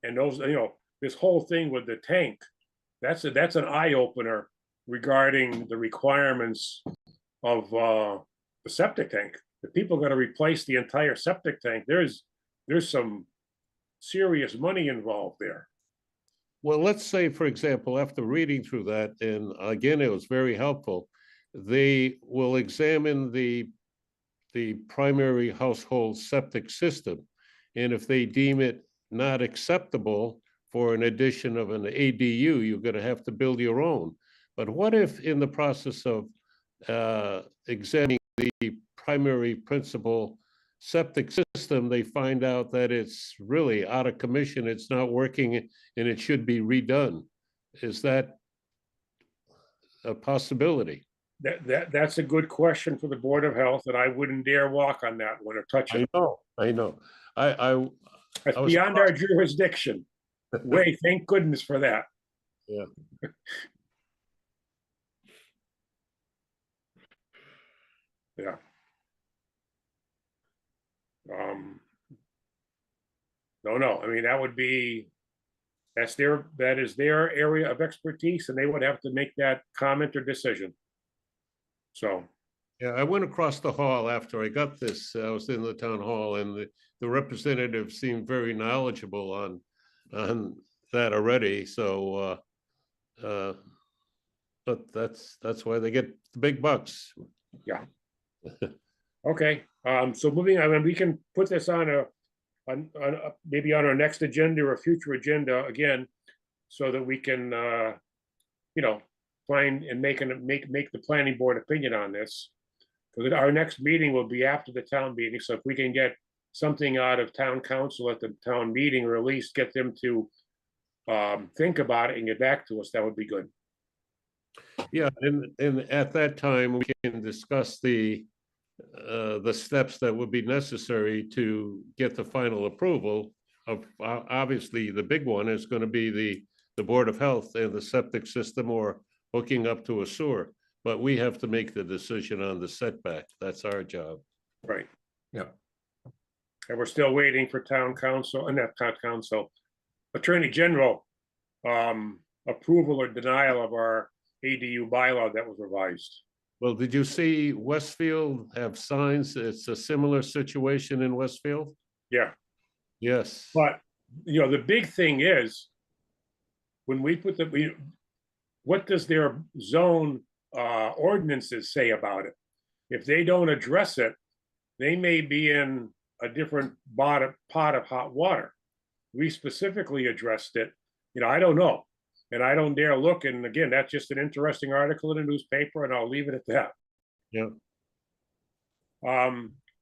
And those, this whole thing with the tank, that's an eye opener regarding the requirements of the septic tank. If people got to replace the entire septic tank, there's some serious money involved there. Well, let's say, for example, after reading through that, and again, it was very helpful, they will examine the primary household septic system. And if they deem it not acceptable for an addition of an ADU, you're going to have to build your own. But what if in the process of examining the primary principal septic system, they find out that it's really out of commission, it's not working, and it should be redone? Is that a possibility? That's a good question for the Board of Health, and I wouldn't dare walk on that one or touch it. I know. That's I was beyond our jurisdiction. Way, thank goodness for that. Yeah. Yeah. No, I mean, that would be, that is their area of expertise, and they would have to make that comment or decision. So, Yeah, I went across the hall after I got this. I was in the town hall, and the representative seemed very knowledgeable on that already. So, but that's why they get the big bucks. okay, so moving, I mean, we can put this on maybe on our next agenda or a future agenda again, so that we can, you know, find and make the planning board opinion on this. Because our next meeting will be after the town meeting, so if we can get something out of town council at the town meeting, or at least get them to think about it and get back to us, that would be good. Yeah, and at that time, we can discuss the steps that would be necessary to get the final approval of, obviously, the big one is going to be the Board of Health and the septic system or hooking up to a sewer. But we have to make the decision on the setback. That's our job. Right. Yeah. And we're still waiting for town council, and not town council, Attorney General approval or denial of our ADU bylaw that was revised. Well, did you see Westfield have signs? It's a similar situation in Westfield? Yeah, Yes. but, you know, the big thing is, when we put what does their zone ordinances say about it? If they don't address it, they may be in a different pot of hot water. We specifically addressed it. You know, I don't know, and I don't dare look. And again, that's just an interesting article in the newspaper, and I'll leave it at that. Yeah.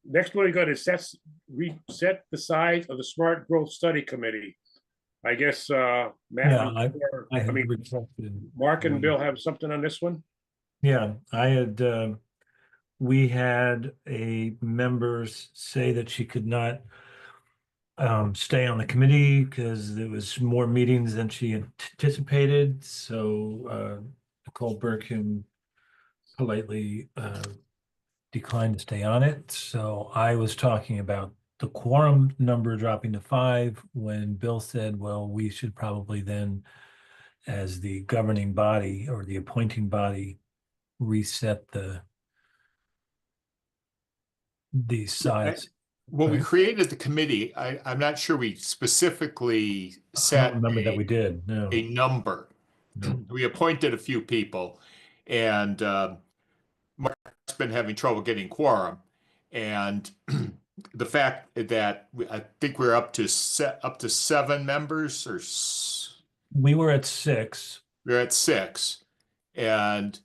Next one we got is reset the size of the Smart Growth Study Committee. I guess Matt. Yeah, I I had mean, requested. Mark and Bill have something on this one. Yeah, I had, we had a member say that she could not stay on the committee because there was more meetings than she anticipated. So Nicole Burkham politely declined to stay on it. So I was talking about the quorum number dropping to 5 when Bill said, well, we should probably then, as the governing body or the appointing body, reset the size. When we Right. created the committee, I'm not sure we specifically I set don't remember that we did. No. a number. No. We appointed a few people, and Mark's been having trouble getting quorum. And the fact that I think we're up to 7 members, or We were at 6. we're at 6, and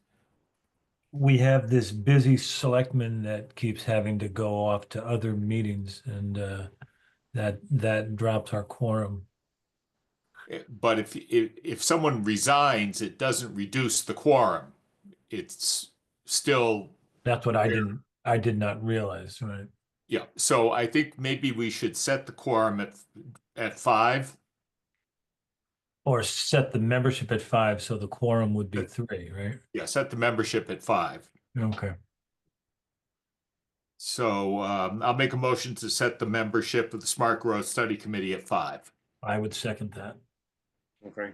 We have this busy selectman that keeps having to go off to other meetings, and that drops our quorum. but if someone resigns, it doesn't reduce the quorum. It's still, That's what I did not realize, right? yeah. So I think maybe we should set the quorum at 5. Or set the membership at 5, so the quorum would be 3, right? Yeah, set the membership at 5. Okay. So I'll make a motion to set the membership of the Smart Growth Study Committee at 5. I would second that. Okay.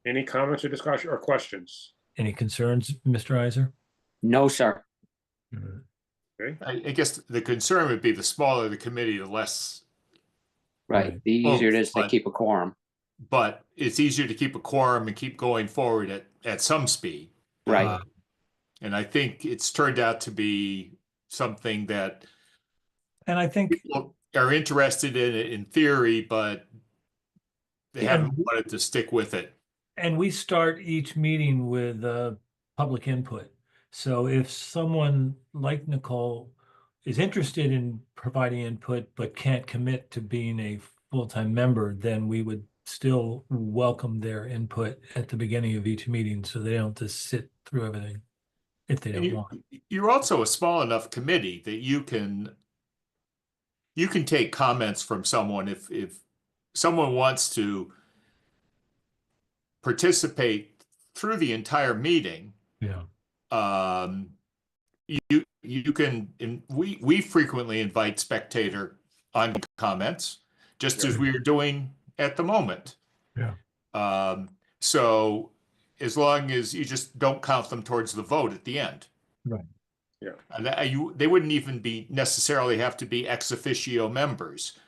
Any comments or discussion or questions? Any concerns, Mr. Iser? No, sir. Okay, I guess the concern would be the smaller the committee, the less, Right. Right. The easier it is to But- keep a quorum. but it's easier to keep a quorum and keep going forward at some speed. Right. And I think it's turned out to be something that And I think, people are interested in it in theory, but they Yeah. haven't wanted to stick with it. and we start each meeting with public input. So if someone like Nicole is interested in providing input but can't commit to being a full-time member, then we would still welcome their input at the beginning of each meeting, so they don't just sit through everything if they And don't want. you're also a small enough committee that you can you can take comments from someone if someone wants to participate through the entire meeting. Yeah. You can, and we frequently invite spectator on comments, just as we are doing at the moment. Yeah. So as long as you just don't count them towards the vote at the end. Right. Yeah. And they wouldn't even be necessarily have to be ex officio members.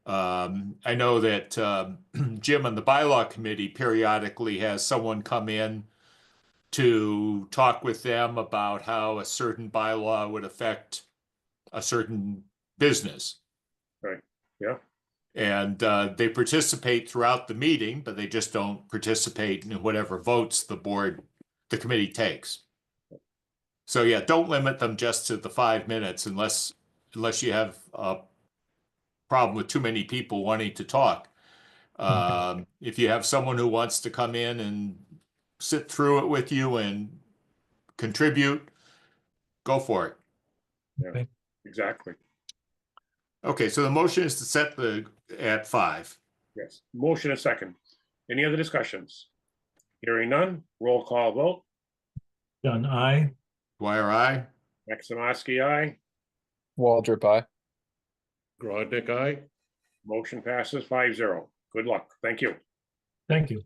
I know that Jim on the bylaw committee periodically has someone come in to talk with them about how a certain bylaw would affect a certain business. Right, yeah. And they participate throughout the meeting, but they just don't participate in whatever votes the committee takes. So yeah, don't limit them just to the 5 minutes unless you have a problem with too many people wanting to talk. If you have someone who wants to come in and sit through it with you and contribute, go for it. Yeah, Okay. exactly. Okay, so the motion is to set at 5. Yes, motion and second. Any other discussions? Hearing none, roll call vote. Done. Aye. Dwyer, aye. Maximovsky, aye. Waldrop, aye. Grodnick, aye. Motion passes 5-0. Good luck. Thank you. Thank you.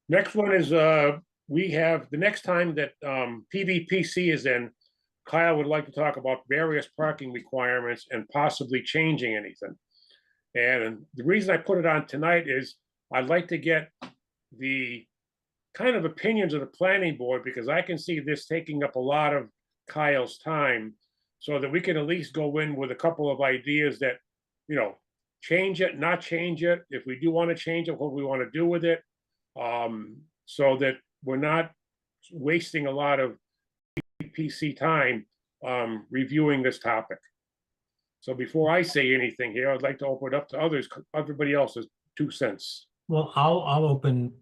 Next one is, we have, the next time that PVPC is in, Kyle would like to talk about various parking requirements and possibly changing anything. And the reason I put it on tonight is I'd like to get the kind of opinions of the planning board, because I can see this taking up a lot of Kyle's time, so that we can at least go in with a couple of ideas that, you know, change it, not change it. If we do want to change it, what we want to do with it. So that we're not wasting a lot of PC time reviewing this topic. So before I say anything here, I'd like to open it up to others, everybody else's 2 cents. Well, I'll open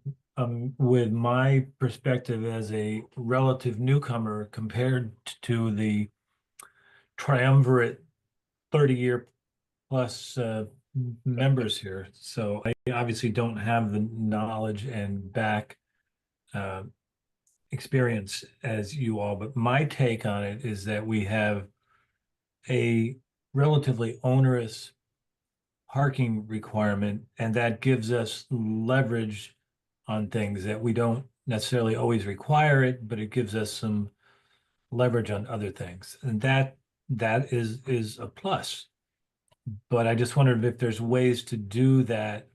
with my perspective as a relative newcomer compared to the triumvirate 30-year plus members here. So I obviously don't have the knowledge and back experience as you all, but my take on it is that we have a relatively onerous parking requirement, and that gives us leverage on things that we don't necessarily always require it, but it gives us some leverage on other things, and that is a plus. But I just wondered if there's ways to do that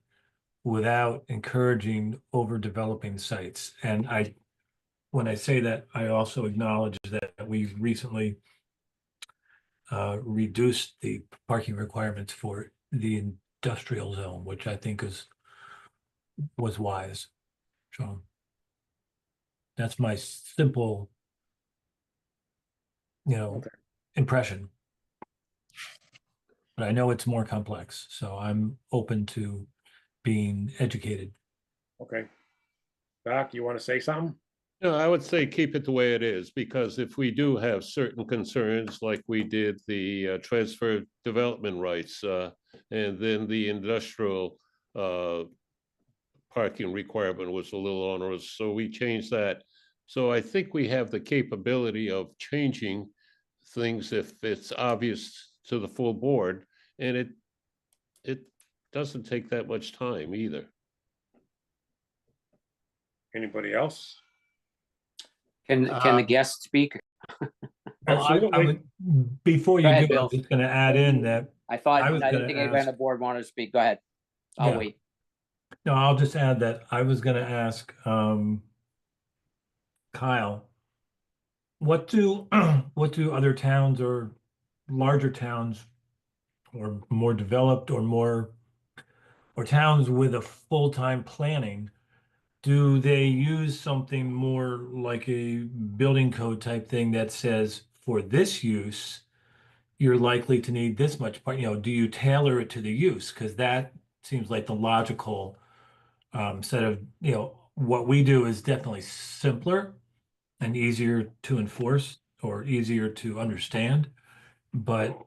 without encouraging overdeveloping sites. And when I say that, I also acknowledge that we recently reduced the parking requirements for the industrial zone, which I think was wise. So that's my simple, Okay. impression. But I know it's more complex, so I'm open to being educated. Okay. Doc, you want to say something? No, I would say keep it the way it is, because if we do have certain concerns, like we did the transfer development rights, and then the industrial parking requirement was a little onerous, so we changed that. So I think we have the capability of changing things if it's obvious to the full board, and it doesn't take that much time either. Anybody else? Can the guest speak? Well, Absolutely. before Go you ahead, do, Bill. I'm just going to add in that I thought, I was I didn't gonna think anybody on the ask- board wanted to speak. Go ahead. I'll Yeah. wait. No, I'll just add that I was going to ask Kyle, what do other towns or larger towns or more developed or towns with a full-time planning, do they use something more like a building code type thing that says for this use, you're likely to need this much part, do you tailor it to the use? Because that seems like the logical set of, what we do is definitely simpler and easier to enforce or easier to understand. but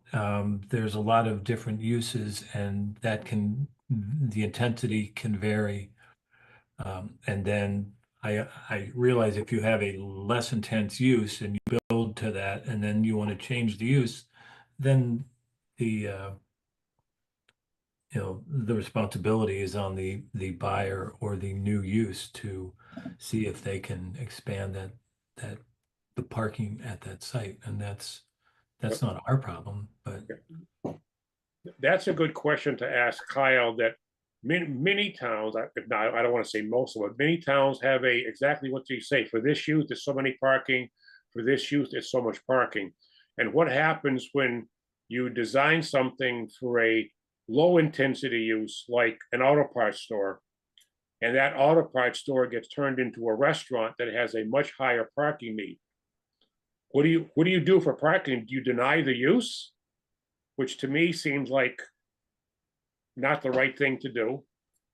there's a lot of different uses, and the intensity can vary. And then I realize if you have a less intense use and you build to that, and then you want to change the use, then the the responsibility is on the buyer or the new use to see if they can expand the parking at that site, and that's not our problem, but That's a good question to ask Kyle, that many towns, if not, I don't want to say most of them, many towns have exactly what you say. For this use, there's so many parking. For this use, there's so much parking. And what happens when you design something for a low intensity use, like an auto parts store, and that auto parts store gets turned into a restaurant that has a much higher parking need? What do you do for parking? Do you deny the use? Which to me seems like not the right thing to do.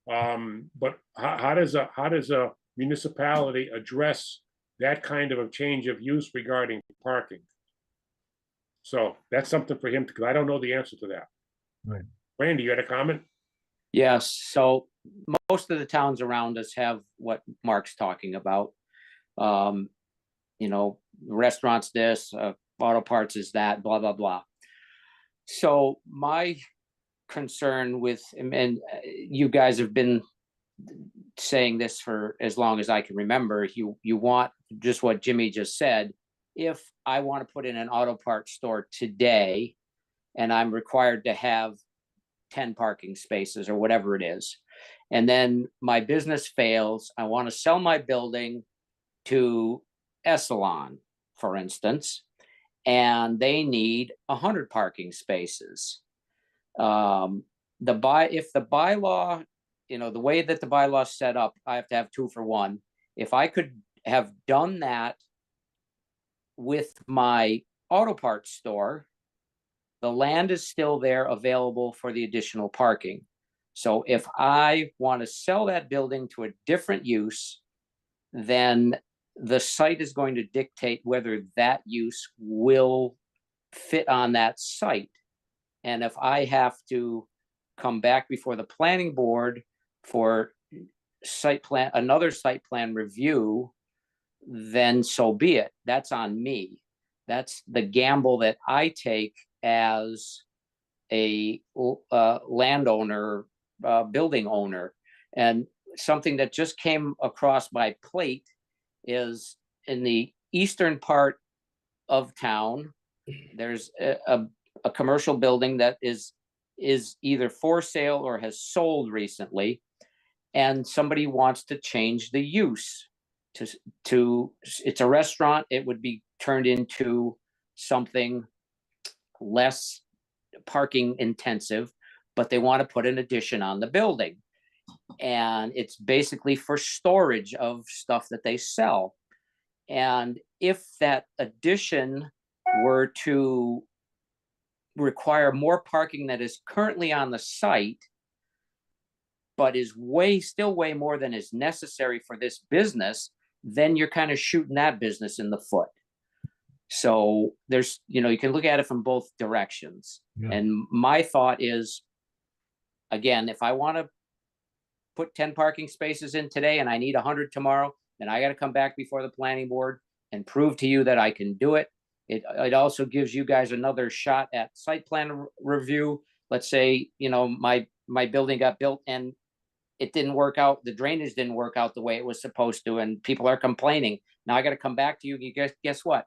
But how does a municipality address that kind of a change of use regarding parking? So that's something for him, because I don't know the answer to that. Right. Randy, you had a comment? Yes, so most of the towns around us have what Mark's talking about. Restaurants this, auto parts is that, blah, blah, blah. So my concern with, and you guys have been saying this for as long as I can remember, you want just what Jimmy just said. If I want to put in an auto parts store today, and I'm required to have 10 parking spaces or whatever it is, and then my business fails, I want to sell my building to Essalon, for instance, and they need 100 parking spaces. If the bylaw, the way that the bylaw is set up, I have to have 2 for 1. If I could have done that with my auto parts store, the land is still there available for the additional parking. So if I want to sell that building to a different use, then the site is going to dictate whether that use will fit on that site. And if I have to come back before the planning board for another site plan review, then so be it. That's on me. That's the gamble that I take as a landowner, building owner. And something that just came across my plate is in the eastern part of town, there's a commercial building that is either for sale or has sold recently, and somebody wants to change the use to it's a restaurant. It would be turned into something less parking intensive, but they want to put an addition on the building, and it's basically for storage of stuff that they sell. And if that addition were to require more parking that is currently on the site, but is still way more than is necessary for this business, then you're kind of shooting that business in the foot. So there's, you can look at it from both directions. Yeah. And my thought is, again, if I want to put 10 parking spaces in today and I need 100 tomorrow, then I got to come back before the planning board and prove to you that I can do it. It also gives you guys another shot at site plan review. Let's say, my building got built and it didn't work out. The drainage didn't work out the way it was supposed to, and people are complaining. Now I got to come back to you. You guess what?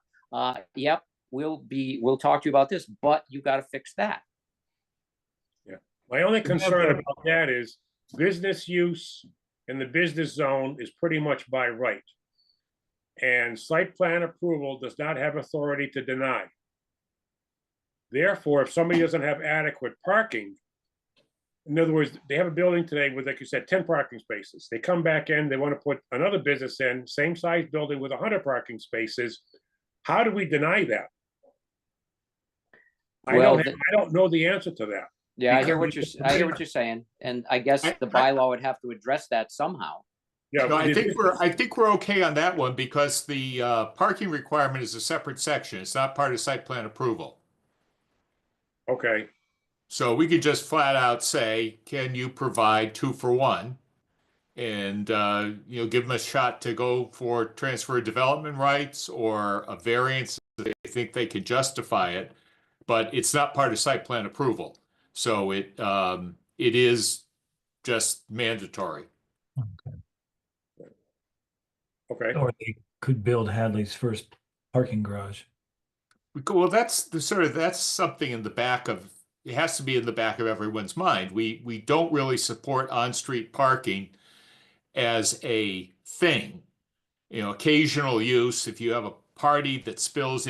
Yep, we'll talk to you about this, but you got to fix that. Yeah. My only concern about that is business use in the business zone is pretty much by right. And site plan approval does not have authority to deny. Therefore, if somebody doesn't have adequate parking, in other words, they have a building today with, like you said, 10 parking spaces. They come back in, they want to put another business in, same size building with 100 parking spaces. How do we deny that? I don't know the answer to that. Yeah, I hear what you're saying, and I guess the bylaw would have to address that somehow. Yeah, No, I think we're okay on that one, because the parking requirement is a separate section. It's not part of site plan approval. Okay, So we could just flat out say, can you provide 2-for-1? And, give them a shot to go for transfer of development rights or a variance if they think they can justify it. But it's not part of site plan approval. So it is just mandatory. okay. Or they could build Hadley's first parking garage. Well, that's something in the back of, it has to be in the back of everyone's mind. We don't really support on-street parking as a thing. Occasional use, if you have a party that spills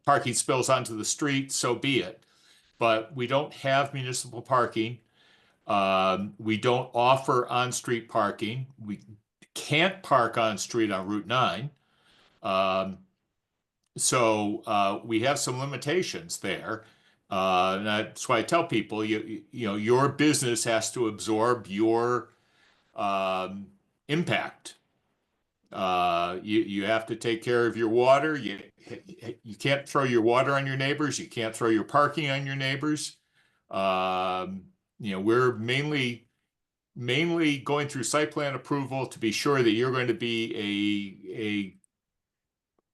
parking spills onto the street, so be it. But we don't have municipal parking. We don't offer on-street parking. We can't park on street on Route 9. So we have some limitations there. And that's why I tell people, your business has to absorb your impact. You have to take care of your water. You can't throw your water on your neighbors. You can't throw your parking on your neighbors. We're mainly going through site plan approval to be sure that you're going to be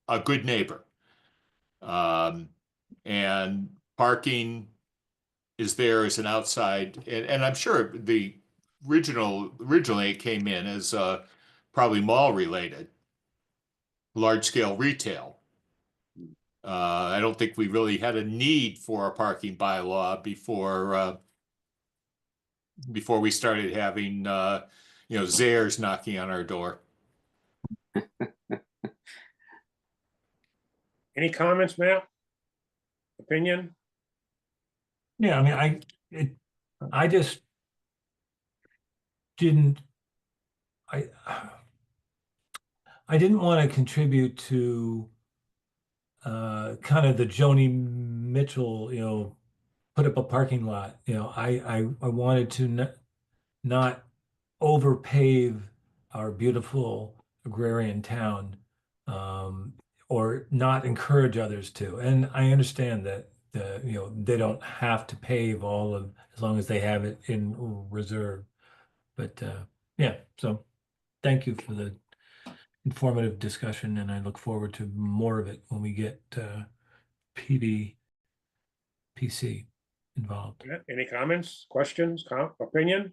a good neighbor. And parking is there as an outside, and I'm sure originally it came in as probably mall related, large scale retail. I don't think we really had a need for a parking bylaw before we started having Zayres knocking on our door. Any comments, Matt? Opinion? Yeah, I mean, I just didn't, I didn't want to contribute to kind of the Joni Mitchell, put up a parking lot. I wanted to not overpave our beautiful agrarian town, or not encourage others to. And I understand that they don't have to pave all of, as long as they have it in reserve. But yeah, so thank you for the informative discussion, and I look forward to more of it when we get PVPC involved. Yeah, any comments, questions, opinion?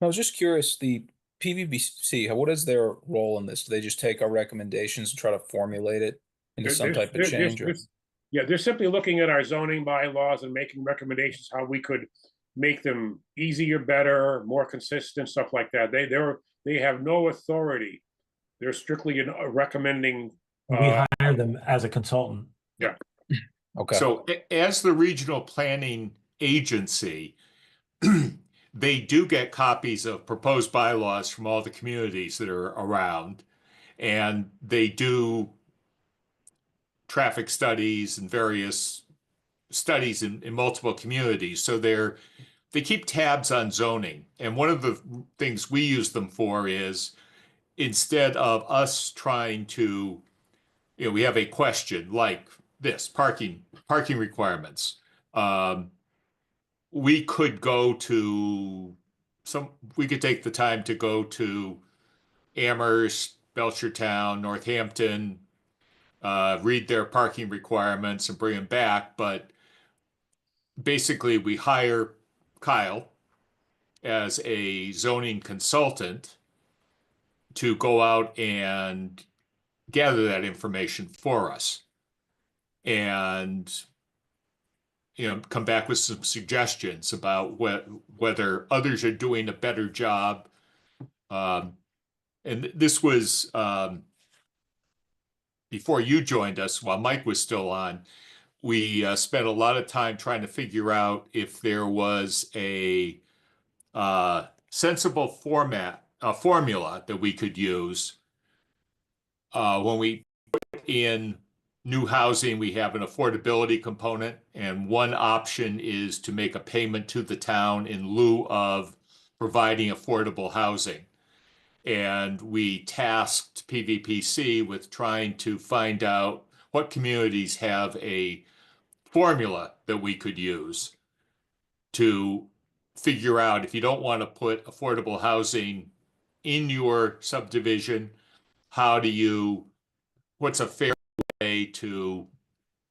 I was just curious, the PVBC, what is their role in this? Do they just take our recommendations and try to formulate it into some type of change? Yeah, they're simply looking at our zoning bylaws and making recommendations how we could make them easier, better, more consistent, stuff like that. They have no authority. They're strictly recommending. We hire them as a consultant. Yeah. Okay. So as the regional planning agency, they do get copies of proposed bylaws from all the communities that are around, and they do traffic studies and various studies in multiple communities. So they keep tabs on zoning. And one of the things we use them for is, instead of us trying to, we have a question like this, parking requirements. We could take the time to go to Amherst, Belchertown, Northampton, read their parking requirements and bring them back. But basically we hire Kyle as a zoning consultant to go out and gather that information for us and come back with some suggestions about whether others are doing a better job. And this was before you joined us, while Mike was still on. We spent a lot of time trying to figure out if there was a sensible formula that we could use. When we put in new housing, we have an affordability component, and one option is to make a payment to the town in lieu of providing affordable housing. And we tasked PVPC with trying to find out what communities have a formula that we could use to figure out if you don't want to put affordable housing in your subdivision, what's a fair way to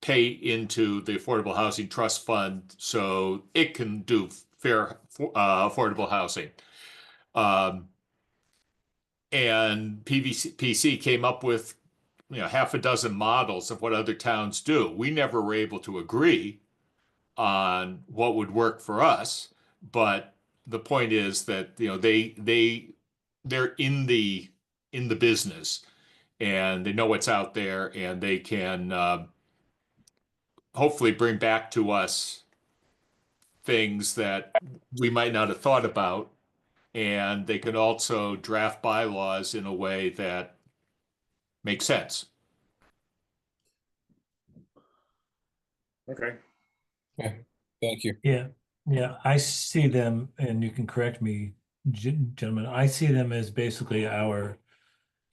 pay into the Affordable Housing Trust Fund so it can do fair, affordable housing. And PVPC came up with, half a dozen models of what other towns do. We never were able to agree on what would work for us, but the point is that, they're in the business and they know what's out there, and they can hopefully bring back to us things that we might not have thought about. And they can also draft bylaws in a way that makes sense. Okay. Thank you. Yeah, yeah, I see them, and you can correct me, gentlemen, I see them as basically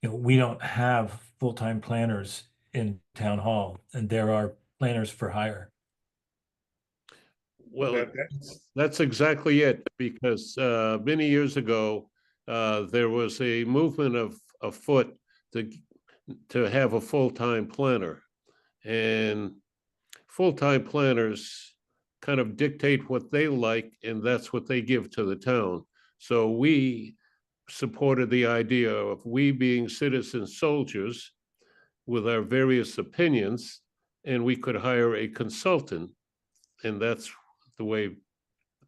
we don't have full-time planners in town hall, and there are planners for hire. Well, that's exactly it, because many years ago, there was a movement afoot to have a full-time planner. And full-time planners kind of dictate what they like, and that's what they give to the town. So we supported the idea of we being citizen soldiers with our various opinions, and we could hire a consultant, and that's the way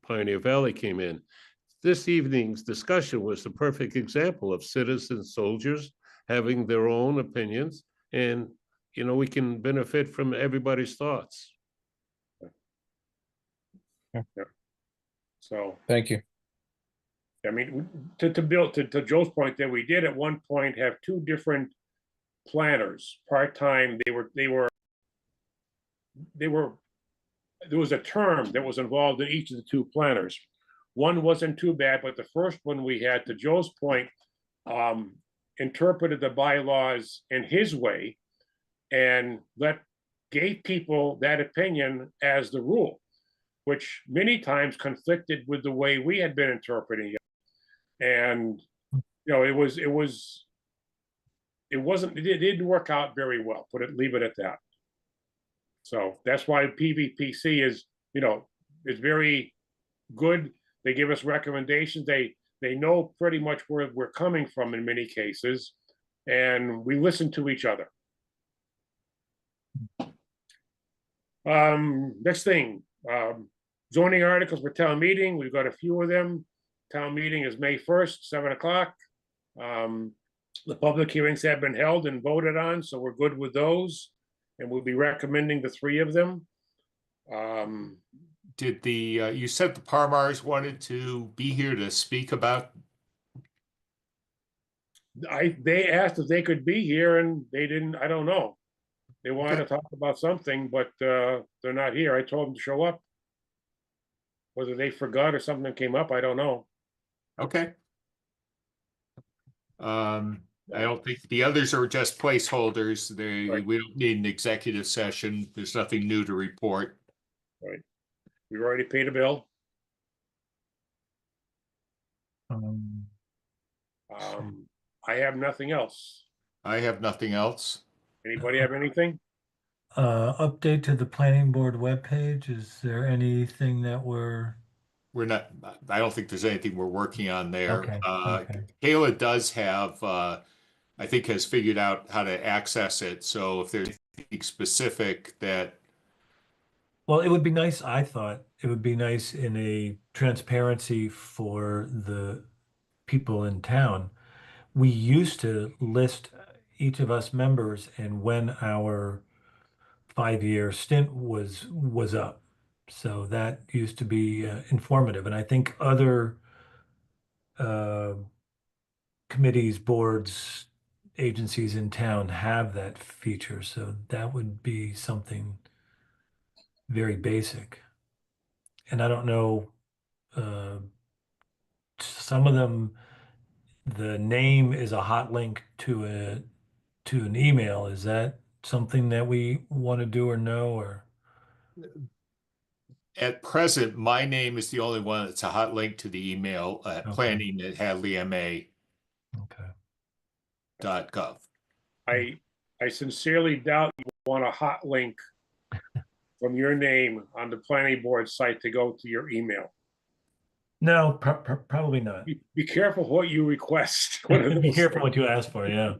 Pioneer Valley came in. This evening's discussion was the perfect example of citizen soldiers having their own opinions, and we can benefit from everybody's thoughts. So, Thank you. I mean, to Joe's point, that we did at one point have two different planners, part-time. There was a term that was involved in each of the two planners. One wasn't too bad, but the first one we had, to Joe's point, interpreted the bylaws in his way and gave people that opinion as the rule, which many times conflicted with the way we had been interpreting it. And it didn't work out very well. Leave it at that. So that's why PVPC is very good. They give us recommendations. They know pretty much where we're coming from in many cases, and we listen to each other. Next thing, zoning articles for town meeting. We've got a few of them. Town meeting is May 1st, 7 o'clock. The public hearings have been held and voted on, so we're good with those. And we'll be recommending the three of them. You said the Parmars wanted to be here to speak about? They asked if they could be here, and they didn't. I don't know. They wanted to talk about something, but they're not here. I told them to show up. Whether they forgot or something came up, I don't know. Okay. I don't think the others are just placeholders. Right. We don't need an executive session. There's nothing new to report. Right. We've already paid a bill. I have nothing else. I have nothing else. Anybody have anything? Update to the planning board webpage. Is there anything that we're not, I don't think there's anything we're working on there. Okay, okay. Kayla does have, I think has figured out how to access it. So if there's anything specific that. Well, it would be nice, I thought, it would be nice in a transparency for the people in town. We used to list each of us members and when our 5-year stint was up. So that used to be informative. And I think other committees, boards, agencies in town have that feature. So that would be something very basic. And I don't know, some of them, the name is a hot link to an email. Is that something that we want to do or no, or? at present, my name is the only one that's a hot link to the email at Okay. planning@hadleyma.gov. I sincerely doubt you want a hot link from your name on the planning board site to go to your email. No, probably not. Be careful what you request. Be careful what you ask for, yeah.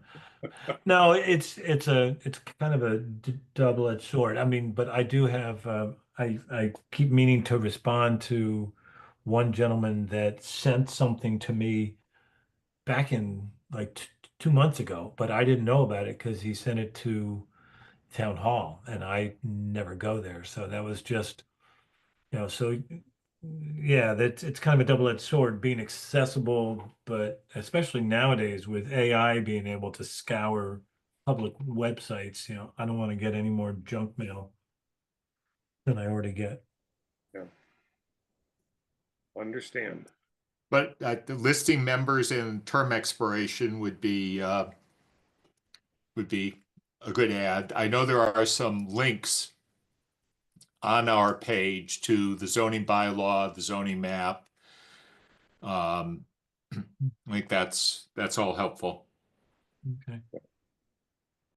No, it's kind of a double-edged sword. I mean, but I do have I keep meaning to respond to one gentleman that sent something to me back in like 2 months ago, but I didn't know about it because he sent it to town hall and I never go there. So that was just, so yeah, it's kind of a double-edged sword, being accessible, but especially nowadays with AI being able to scour public websites, I don't want to get any more junk mail than I already get. Understand. But the listing members and term expiration would be a good add. I know there are some links on our page to the zoning bylaw, the zoning map. I think that's all helpful. Okay.